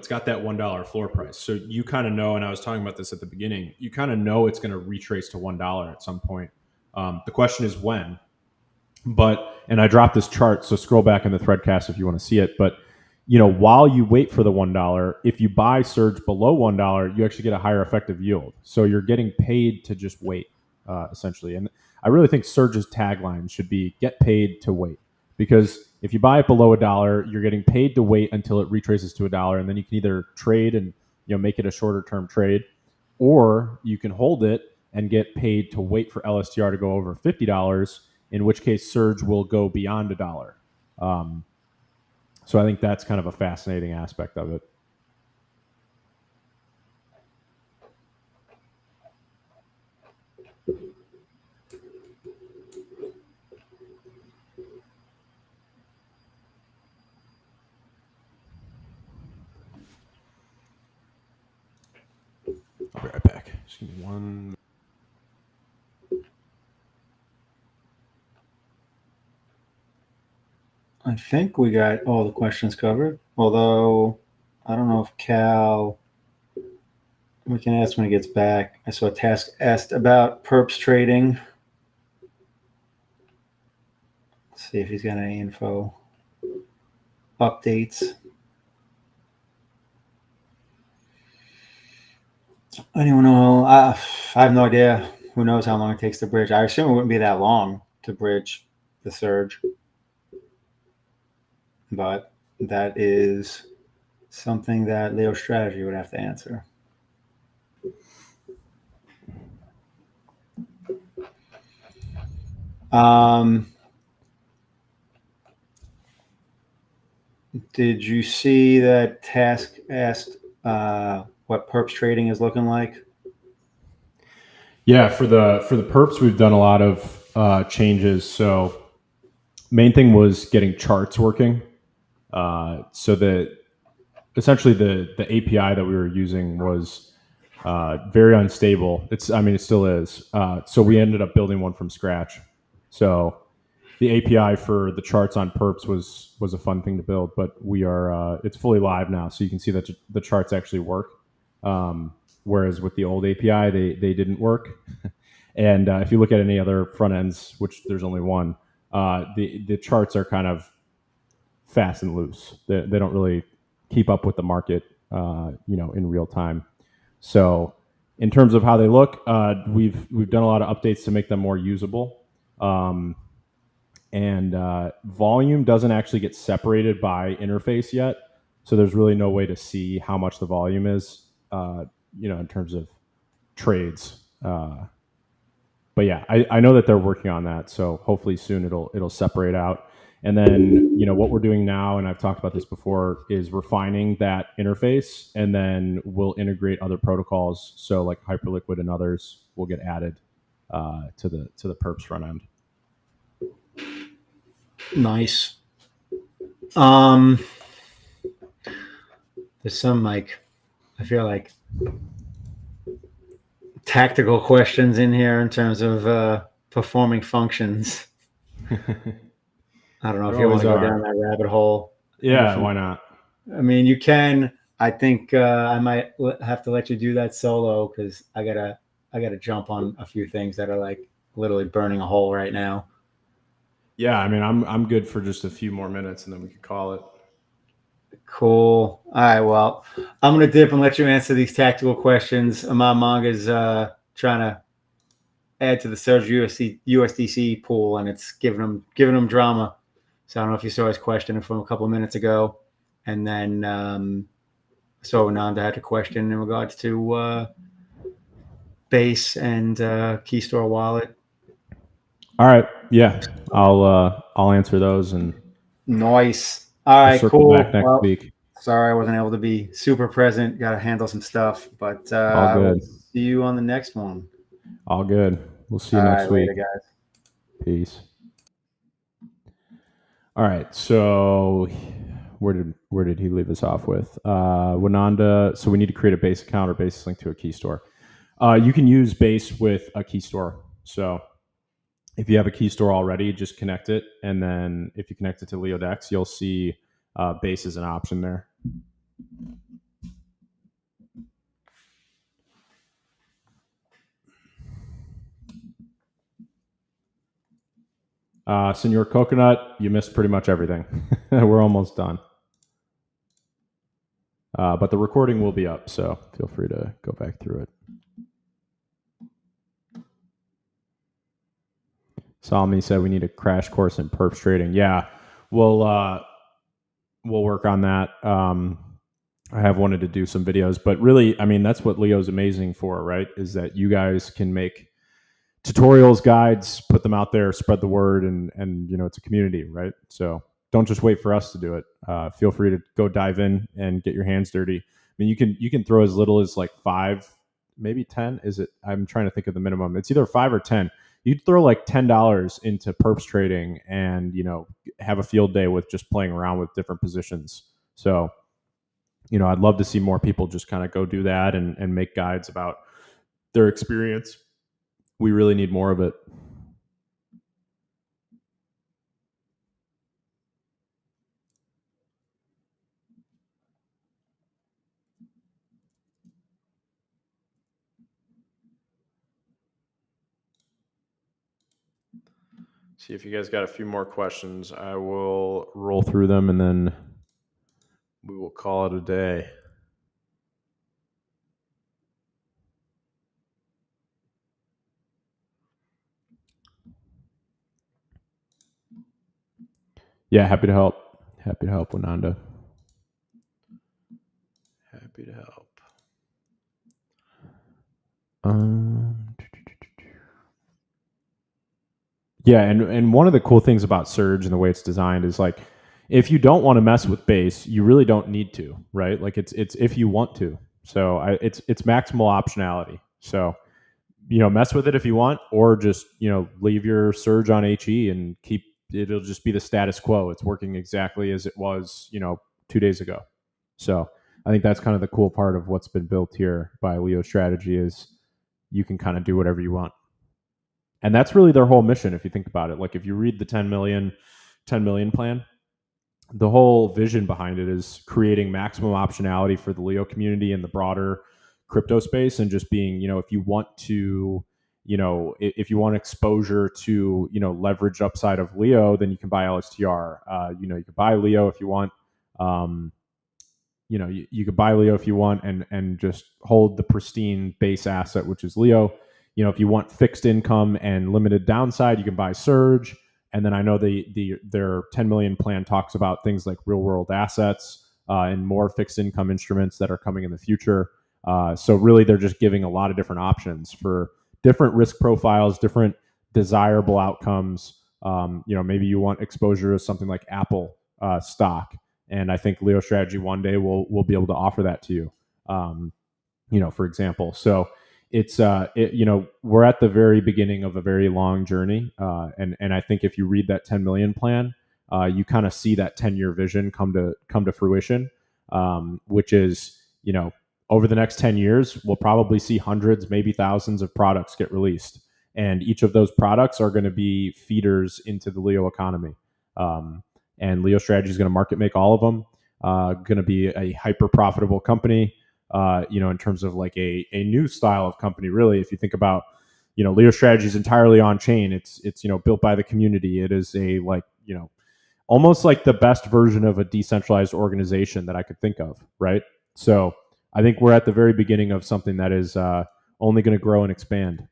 got that $1 floor price. So you kind of know, and I was talking about this at the beginning, you kind of know it's going to retrace to $1 at some point. The question is when. And I dropped this chart, so scroll back in the Threadcast if you want to see it. But while you wait for the $1, if you buy Surge below $1, you actually get a higher effective yield. So you're getting paid to just wait, essentially. And I really think Surge's tagline should be "Get paid to wait," because if you buy it below $1, you're getting paid to wait until it retraces to $1, and then you can either trade and make it a shorter term trade, or you can hold it and get paid to wait for LSTR to go over $50, in which case surge will go beyond $1. So I think that's kind of a fascinating aspect of it. I'll be right back. Just give me one. I think we got all the questions covered. Although I don't know if Cal, we can ask when he gets back. I saw a task asked about perps trading. Let's see if he's got any info, updates. Anyone know? I have no idea. Who knows how long it takes to bridge? I assume it wouldn't be that long to bridge the surge, but that is something that Leo Strategy would have to answer. Did you see that task asked what perps trading is looking like? Yeah, for the perps, we've done a lot of changes. So main thing was getting charts working. So that essentially the API that we were using was very unstable. It still is. So we ended up building one from scratch. So the API for the charts on Perps was a fun thing to build, but we are it's fully live now, so you can see that the charts actually work. Whereas with the old API, they didn't work. And if you look at any other front ends, which there's only one, the charts are kind of fast and loose. They don't really keep up with the market, in real time. So in terms of how they look, we've done a lot of updates to make them more usable. And volume doesn't actually get separated by interface yet, so there's really no way to see how much the volume is, in terms of trades. But yeah, I know that they're working on that, so hopefully soon it'll separate out. And then what we're doing now, and I've talked about this before, is refining that interface, and then we'll integrate other protocols. So like Hyperliquid and others will get added to the Perps front end. Nice. There's some I feel like tactical questions in here in terms of performing functions. I don't know if you want to go down that rabbit hole. Yeah, why not? I mean, you can. I think I might have to let you do that solo because I gotta jump on a few things that are like literally burning a hole right now. Yeah, I mean, I'm good for just a few more minutes, and then we could call it. Cool. All right. Well, I'm gonna dip and let you answer these tactical questions. Amon Manga's trying to add to the Surge USDC pool, and it's giving them drama. So I don't know if you saw his question from a couple of minutes ago, and then so Ananda had a question in regards to Base and Key Store Wallet. All right. Yeah, I'll answer those and nice. All right, circle cool. back next week. Sorry I wasn't able to be super present. Got to handle some stuff, but all good. I will see you on the next one. All good. We'll see you next week. Later, guys. Peace. All right. So where did he leave us off with? Wananda. So we need to create a base account or base link to a key store. You can use base with a key store. So if you have a key store already, just connect it. And then if you connect it to LeoDex, you'll see base as an option there. Senor Coconut, you missed pretty much everything. We're almost done. But the recording will be up, so feel free to go back through it. Salmi said we need a crash course in perps trading. Yeah, we'll we'll work on that. I have wanted to do some videos, but really, I mean, that's what Leo's amazing for, right? Is that you guys can make tutorials, guides, put them out there, spread the word, and it's a community, right? So don't just wait for us to do it. Feel free to go dive in and get your hands dirty. I mean, you can throw as little as like 5, maybe 10. Is it? I'm trying to think of the minimum. It's either 5 or 10. You'd throw like $10 into perps trading, and have a field day with just playing around with different positions. So I'd love to see more people just kind of go do that and make guides about their experience. We really need more of it. See if you guys got a few more questions. I will roll through them and then we will call it a day. Yeah, happy to help. Happy to help, Wananda. Happy to help. Yeah, and one of the cool things about Surge and the way it's designed is like, if you don't want to mess with base, you really don't need to, right? Like it's if you want to. So it's maximal optionality. So mess with it if you want, or just leave your Surge on HE and keep it'll just be the status quo. It's working exactly as it was 2 days ago. So I think that's kind of the cool part of what's been built here by Leo Strategy is you can kind of do whatever you want. And that's really their whole mission if you think about it. Like if you read the 10 million plan, the whole vision behind it is creating maximum optionality for the Leo community and the broader crypto space, and just being, if you want to, if you want exposure to, leverage upside of Leo, then you can buy LSTR. You can buy Leo if you want. You could buy Leo if you want and just hold the pristine base asset, which is Leo. If you want fixed income and limited downside, you can buy Surge. And then I know their 10 million plan talks about things like real world assets and more fixed income instruments that are coming in the future. So really, they're just giving a lot of different options for different risk profiles, different desirable outcomes. Maybe you want exposure to something like Apple stock, and I think Leo Strategy one day will be able to offer that to you. For example. So it's we're at the very beginning of a very long journey, and I think if you read that 10 million plan, you kind of see that 10-year vision come to fruition, which is over the next 10 years we'll probably see hundreds, maybe thousands of products get released, and each of those products are going to be feeders into the Leo economy, and Leo Strategy is going to market make all of them. Going to be a hyper profitable company. In terms of like a new style of company, really, if you think about, Leo Strategy is entirely on chain. It's built by the community. It is a almost like the best version of a decentralized organization that I could think of, right? So I think we're at the very beginning of something that is only going to grow and expand.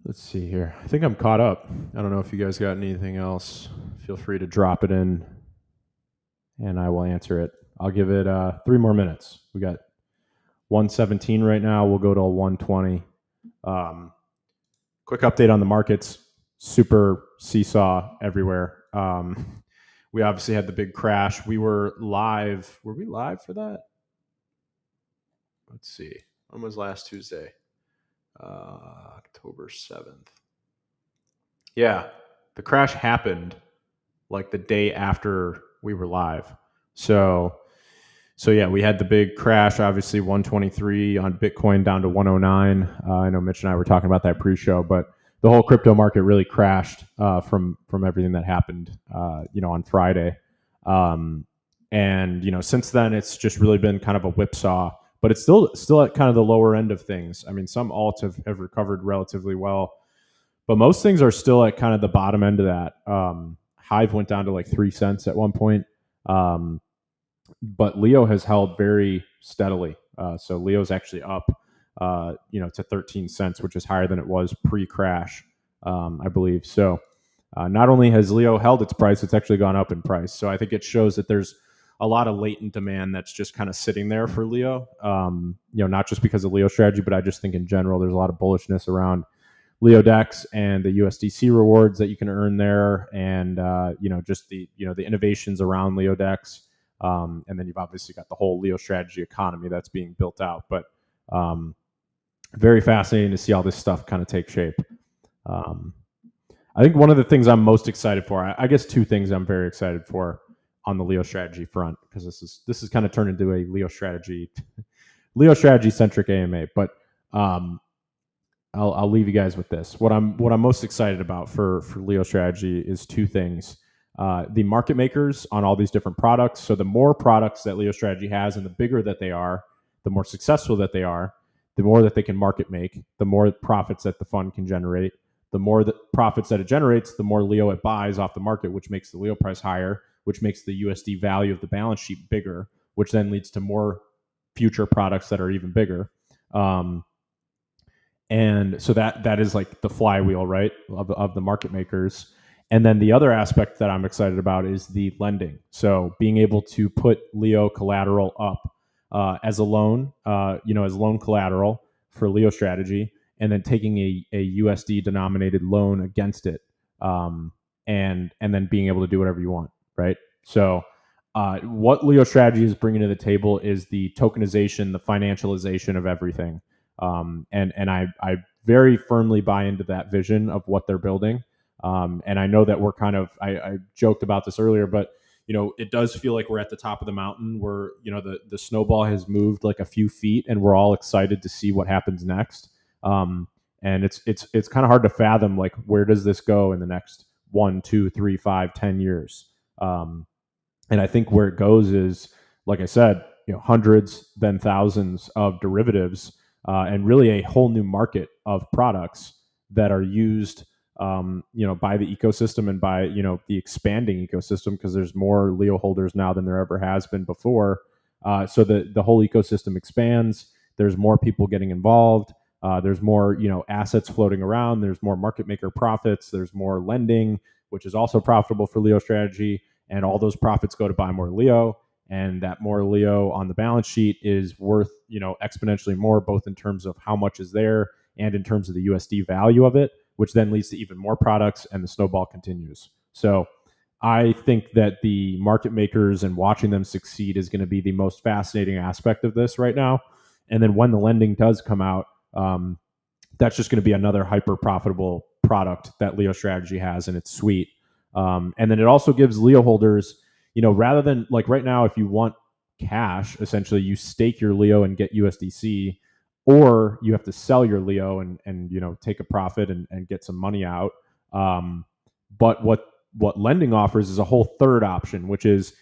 Let's see here. I think I'm caught up. I don't know if you guys got anything else. Feel free to drop it in and I will answer it. I'll give it 3 more minutes. We got 117 right now. We'll go to 120. Quick update on the markets. Super seesaw everywhere. We obviously had the big crash. We were live. Were we live for that? Let's see. When was last Tuesday? October 7th. Yeah, the crash happened like the day after we were live. So yeah, we had the big crash, obviously 123 on Bitcoin down to 109. I know Mitch and I were talking about that pre-show, but the whole crypto market really crashed from everything that happened, on Friday. And since then, it's just really been kind of a whipsaw, but it's still at kind of the lower end of things. I mean, some alts have recovered relatively well, but most things are still at kind of the bottom end of that. Hive went down to like 3 cents at one point. But Leo has held very steadily. So Leo's actually up, to 13 cents, which is higher than it was pre-crash, I believe. So not only has Leo held its price, it's actually gone up in price. So I think it shows that there's a lot of latent demand that's just kind of sitting there for Leo. Not just because of Leo strategy, but I just think in general there's a lot of bullishness around LeoDex and the USDC rewards that you can earn there, and just the innovations around LeoDex. And then you've obviously got the whole Leo strategy economy that's being built out. But very fascinating to see all this stuff kind of take shape. I think one of the things I'm most excited for, I guess two things I'm very excited for on the Leo strategy front, because this is kind of turned into a Leo strategy centric AMA. But I'll leave you guys with this. What I'm most excited about for Leo strategy is two things. The market makers on all these different products. So the more products that Leo strategy has, and the bigger that they are, the more successful that they are, the more that they can market make, the more profits that the fund can generate. The more the profits that it generates, the more Leo it buys off the market, which makes the Leo price higher, which makes the USD value of the balance sheet bigger, which then leads to more future products that are even bigger. And so that is like the flywheel, right, of the market makers. And then the other aspect that I'm excited about is the lending. So being able to put Leo collateral up as a loan, as loan collateral for Leo strategy, and then taking a USD denominated loan against it, and then being able to do whatever you want, right? So what Leo strategy is bringing to the table is the tokenization, the financialization of everything. And I very firmly buy into that vision of what they're building. And I know that we're kind of, I joked about this earlier, but it does feel like we're at the top of the mountain where, the snowball has moved like a few feet and we're all excited to see what happens next. And it's kind of hard to fathom, like, where does this go in the next 1, 2, 3, 5, 10 years? And I think where it goes is, like I said, hundreds, then thousands of derivatives, and really a whole new market of products that are used, by the ecosystem and by, the expanding ecosystem, because there's more Leo holders now than there ever has been before. So the whole ecosystem expands. There's more people getting involved. There's more, assets floating around. There's more market maker profits. There's more lending, which is also profitable for Leo strategy. And all those profits go to buy more Leo. And that more Leo on the balance sheet is worth, exponentially more, both in terms of how much is there and in terms of the USD value of it, which then leads to even more products, and the snowball continues. So I think that the market makers and watching them succeed is going to be the most fascinating aspect of this right now. And then when the lending does come out, that's just going to be another hyper profitable product that Leo strategy has in its suite. And then it also gives Leo holders, rather than, like, right now, if you want cash, essentially you stake your Leo and get USDC, or you have to sell your Leo and take a profit and get some money out. But what lending offers is a whole third option, which is,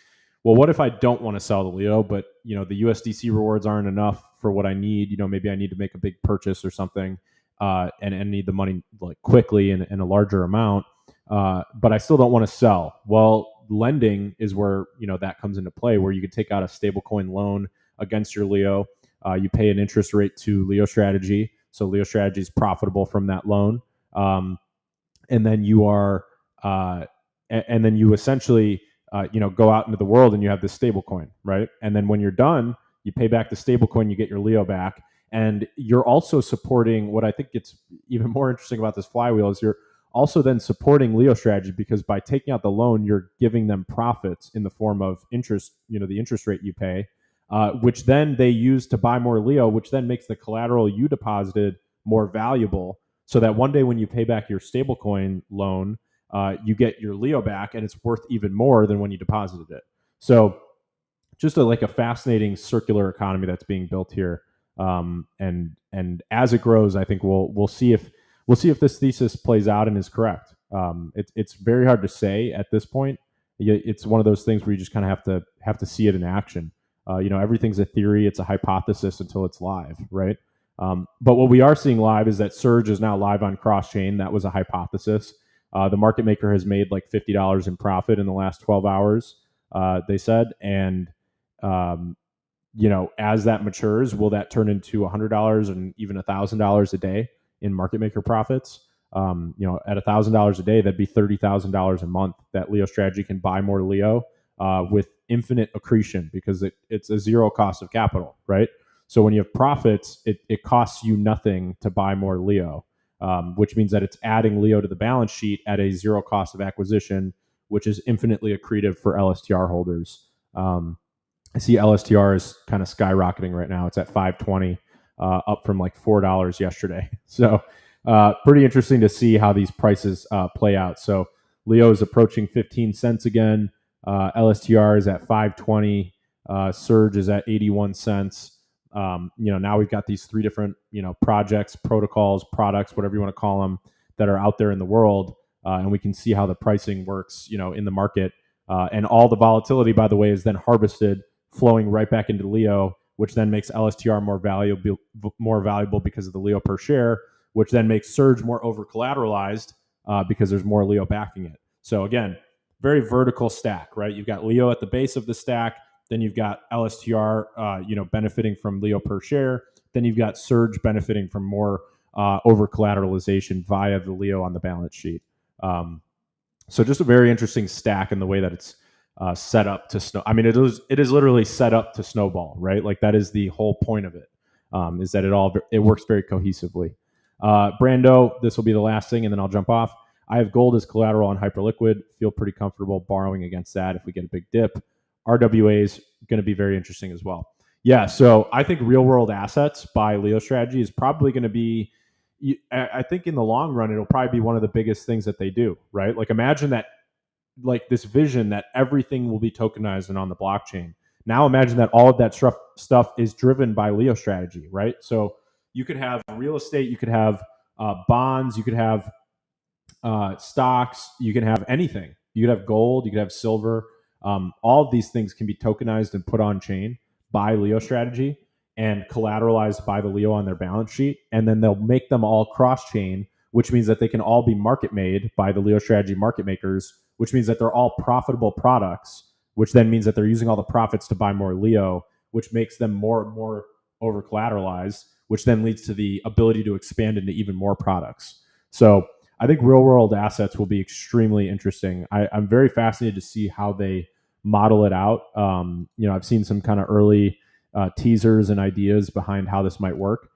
well, what if I don't want to sell the Leo, but the USDC rewards aren't enough for what I need? Maybe I need to make a big purchase or something, and need the money like quickly in a larger amount, but I still don't want to sell. Well, lending is where that comes into play, where you could take out a stablecoin loan against your Leo. You pay an interest rate to Leo strategy, so Leo strategy is profitable from that loan, and then you are, and then you essentially, go out into the world and you have this stable coin, right? And then when you're done, you pay back the stable coin, you get your Leo back, and you're also supporting, what I think gets even more interesting about this flywheel is you're also then supporting Leo strategy, because by taking out the loan, you're giving them profits in the form of interest, the interest rate you pay, which then they use to buy more Leo, which then makes the collateral you deposited more valuable, so that one day when you pay back your stablecoin loan, you get your Leo back, and it's worth even more than when you deposited it. So just like a fascinating circular economy that's being built here. And as it grows, I think we'll see if this thesis plays out and is correct. It's very hard to say at this point. It's one of those things where you just kind of have to see it in action. Everything's a theory, it's a hypothesis until it's live, right? But what we are seeing live is that Surge is now live on cross chain. That was a hypothesis. The market maker has made like $50 in profit in the last 12 hours, they said. And, as that matures, will that turn into $100 and even $1,000 a day in market maker profits? At $1,000 a day, that'd be $30,000 a month that Leo Strategy can buy more Leo with infinite accretion because it's a zero cost of capital, right? So when you have profits, it costs you nothing to buy more Leo, which means that it's adding Leo to the balance sheet at a zero cost of acquisition, which is infinitely accretive for LSTR holders. I see LSTR is kind of skyrocketing right now. It's at 520, up from like $4 yesterday. So pretty interesting to see how these prices play out. So Leo is approaching 15 cents again. LSTR is at 520. Surge is at 81 cents. Now we've got these three different, projects, protocols, products, whatever you want to call them, that are out there in the world. And we can see how the pricing works, in the market. And all the volatility, by the way, is then harvested, flowing right back into Leo, which then makes LSTR more valuable because of the Leo per share, which then makes Surge more over collateralized because there's more Leo backing it. So again, very vertical stack, right? You've got Leo at the base of the stack. Then you've got LSTR, benefiting from Leo per share. Then you've got Surge benefiting from more over collateralization via the Leo on the balance sheet. So just a very interesting stack in the way that it's set up to snow. I mean, it is literally set up to snowball, right? Like that is the whole point of it. Is that it works very cohesively. Brando, this will be the last thing, and then I'll jump off. I have gold as collateral on Hyperliquid. Feel pretty comfortable borrowing against that if we get a big dip. RWA is going to be very interesting as well. Yeah, so I think real world assets by Leo Strategy is probably going to be, I think in the long run, it'll probably be one of the biggest things that they do, right? Like imagine that, like this vision that everything will be tokenized and on the blockchain. Now imagine that all of that stuff is driven by Leo Strategy, right? So you could have real estate, you could have bonds, you could have stocks, you can have anything. You could have gold, you could have silver. All of these things can be tokenized and put on chain by Leo Strategy and collateralized by the Leo on their balance sheet. And then they'll make them all cross chain, which means that they can all be market made by the Leo Strategy market makers, which means that they're all profitable products, which then means that they're using all the profits to buy more Leo, which makes them more and more over collateralized, which then leads to the ability to expand into even more products. So I think real world assets will be extremely interesting. I'm very fascinated to see how they model it out. I've seen some kind of early teasers and ideas behind how this might work.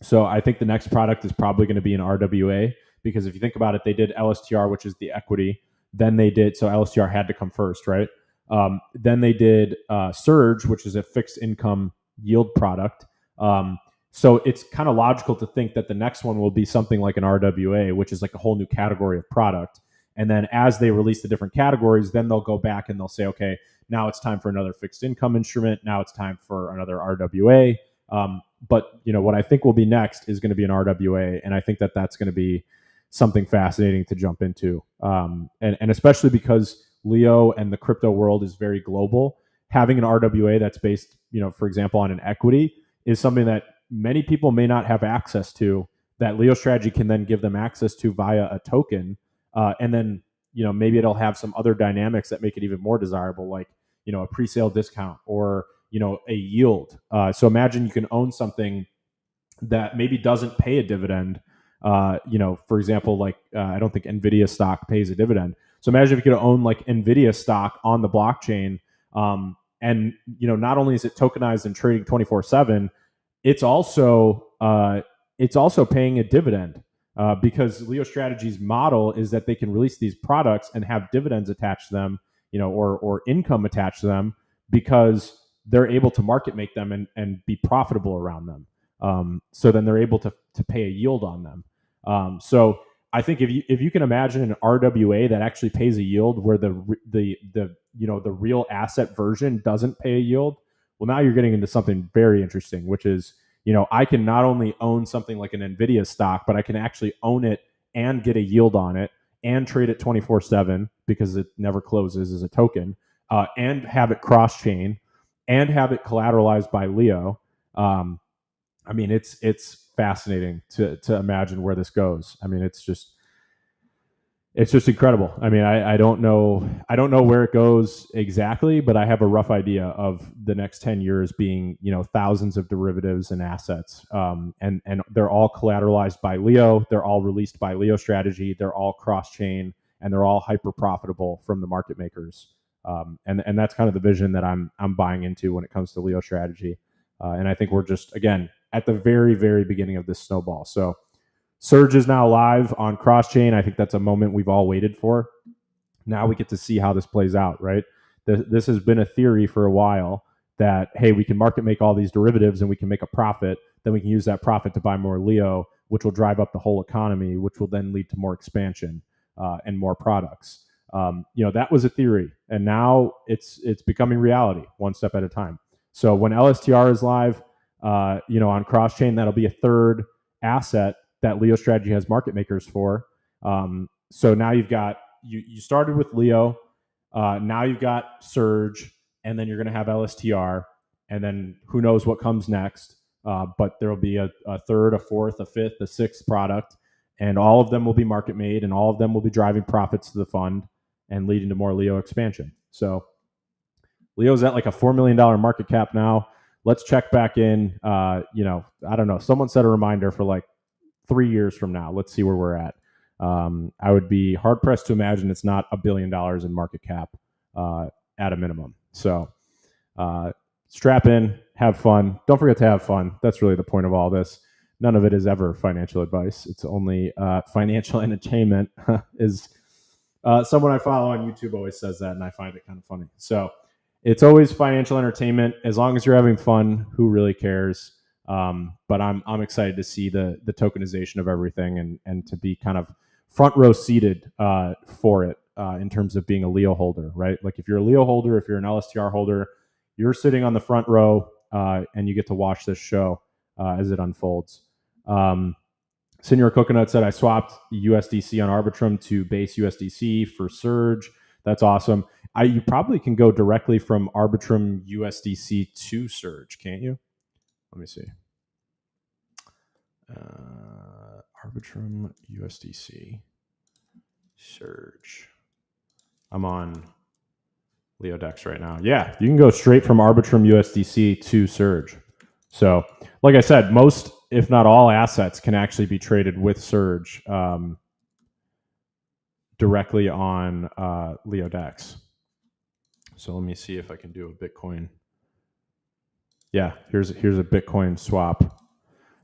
So I think the next product is probably going to be an RWA, because if you think about it, they did LSTR, which is the equity. Then they did, so LSTR had to come first, right? Then they did Surge, which is a fixed income yield product. So it's kind of logical to think that the next one will be something like an RWA, which is like a whole new category of product. And then as they release the different categories, then they'll go back and they'll say, okay, now it's time for another fixed income instrument. Now it's time for another RWA. But what I think will be next is going to be an RWA. And I think that that's going to be something fascinating to jump into. And especially because Leo and the crypto world is very global, having an RWA that's based, for example, on an equity is something that many people may not have access to, that Leo Strategy can then give them access to via a token. And then, maybe it'll have some other dynamics that make it even more desirable, like, a pre-sale discount or, a yield. So imagine you can own something that maybe doesn't pay a dividend. For example, like I don't think NVIDIA stock pays a dividend. So imagine if you could own like NVIDIA stock on the blockchain. And, not only is it tokenized and trading 24/7, it's also paying a dividend because Leo Strategy's model is that they can release these products and have dividends attached to them, or income attached to them, because they're able to market make them and be profitable around them. So then they're able to pay a yield on them. So I think if you can imagine an RWA that actually pays a yield where the real asset version doesn't pay a yield, well, now you're getting into something very interesting, which is, I can not only own something like an NVIDIA stock, but I can actually own it and get a yield on it and trade it 24/7 because it never closes as a token, and have it cross-chain and have it collateralized by Leo. I mean, it's fascinating to imagine where this goes. I mean, it's just incredible. I mean, I don't know where it goes exactly, but I have a rough idea of the next 10 years being, thousands of derivatives and assets. And they're all collateralized by Leo. They're all released by Leo Strategy. They're all cross chain, and they're all hyper profitable from the market makers. And that's kind of the vision that I'm buying into when it comes to Leo Strategy. And I think we're just, again, at the very, very beginning of this snowball. So Surge is now live on cross chain. I think that's a moment we've all waited for. Now we get to see how this plays out, right? This has been a theory for a while that, hey, we can market make all these derivatives and we can make a profit. Then we can use that profit to buy more Leo, which will drive up the whole economy, which will then lead to more expansion and more products. That was a theory, and now it's becoming reality one step at a time. So when LSTR is live, on cross chain, that'll be a third asset that Leo Strategy has market makers for. So now you've got you started with Leo, now you've got Surge, and then you're going to have LSTR, and then who knows what comes next. But there will be a third, a fourth, a fifth, a sixth product, and all of them will be market made, and all of them will be driving profits to the fund and leading to more Leo expansion. So Leo's at like a $4 million market cap now. Let's check back in. I don't know. Someone set a reminder for like 3 years from now. Let's see where we're at. I would be hard pressed to imagine it's not $1 billion in market cap at a minimum. So strap in, have fun. Don't forget to have fun. That's really the point of all this. None of it is ever financial advice. It's only financial entertainment. Is someone I follow on YouTube always says that, and I find it kind of funny. So it's always financial entertainment. As long as you're having fun, who really cares? But I'm excited to see the tokenization of everything and to be kind of front row seated for it in terms of being a Leo holder, right? Like if you're a Leo holder, if you're an LSTR holder, you're sitting on the front row and you get to watch this show as it unfolds. Senior Coconut said, I swapped USDC on Arbitrum to base USDC for Surge. That's awesome. You probably can go directly from Arbitrum USDC to Surge, can't you? Let me see. Arbitrum USDC Surge. I'm on LeoDex right now. Yeah, you can go straight from Arbitrum USDC to Surge. So, like I said, most, if not all, assets can actually be traded with Surge directly on LeoDex. So let me see if I can do a Bitcoin. Yeah, here's a Bitcoin swap.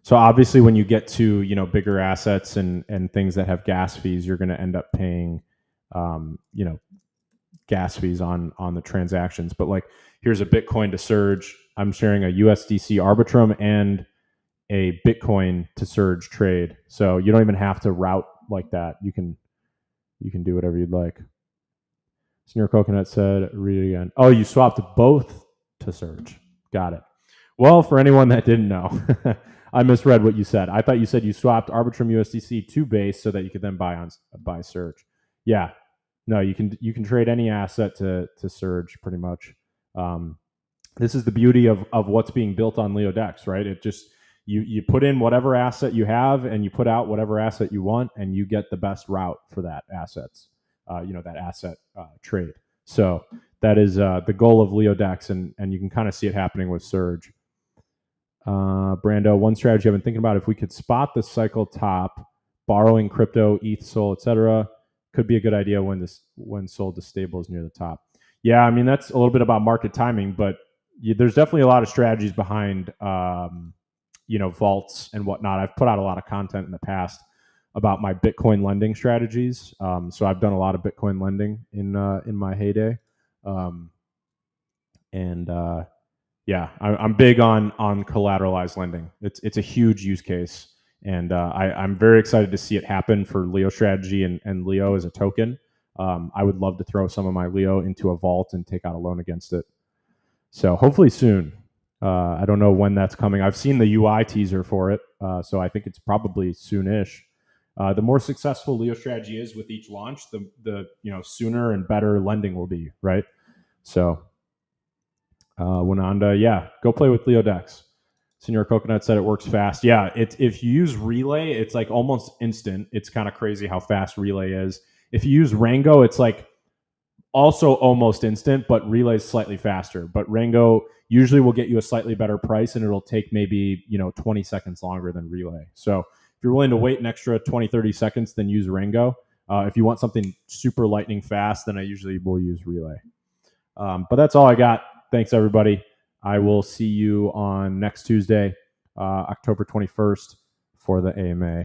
So obviously, when you get to bigger assets and things that have gas fees, you're going to end up paying gas fees on the transactions. But like, here's a Bitcoin to Surge. I'm sharing a USDC Arbitrum and a Bitcoin to Surge trade. So you don't even have to route like that. You can do whatever you'd like. Senior Coconut said, read it again. Oh, you swapped both to Surge. Got it. Well, for anyone that didn't know, I misread what you said. I thought you said you swapped Arbitrum USDC to base so that you could then buy Surge. Yeah, no, you can trade any asset to Surge pretty much. This is the beauty of what's being built on LeoDex, right? It just you put in whatever asset you have and you put out whatever asset you want, and you get the best route for that assets. That asset trade. So that is the goal of LeoDex, and you can kind of see it happening with Surge. Brando, one strategy I've been thinking about, if we could spot the cycle top, borrowing crypto, ETH, SOL, etc., could be a good idea when sold to stables near the top. Yeah, I mean, that's a little bit about market timing, but there's definitely a lot of strategies behind vaults and whatnot. I've put out a lot of content in the past about my Bitcoin lending strategies. So I've done a lot of Bitcoin lending in my heyday. I'm big on collateralized lending. It's a huge use case, and I'm very excited to see it happen for Leo Strategy and Leo as a token. I would love to throw some of my Leo into a vault and take out a loan against it. So hopefully soon. I don't know when that's coming. I've seen the UI teaser for it, so I think it's probably soonish. The more successful Leo Strategy is with each launch, the sooner and better lending will be, right? So Winanda, yeah, go play with LeoDex. Senor Coconut said it works fast. Yeah, if you use Relay, it's like almost instant. It's kind of crazy how fast Relay is. If you use Rango, it's like also almost instant, but Relay is slightly faster. But Rango usually will get you a slightly better price, and it'll take maybe 20 seconds longer than Relay. So if you're willing to wait an extra 20, 30 seconds, then use Rango. If you want something super lightning fast, then I usually will use Relay. But that's all I got. Thanks, everybody. I will see you on next Tuesday, October 21st, for the AMA.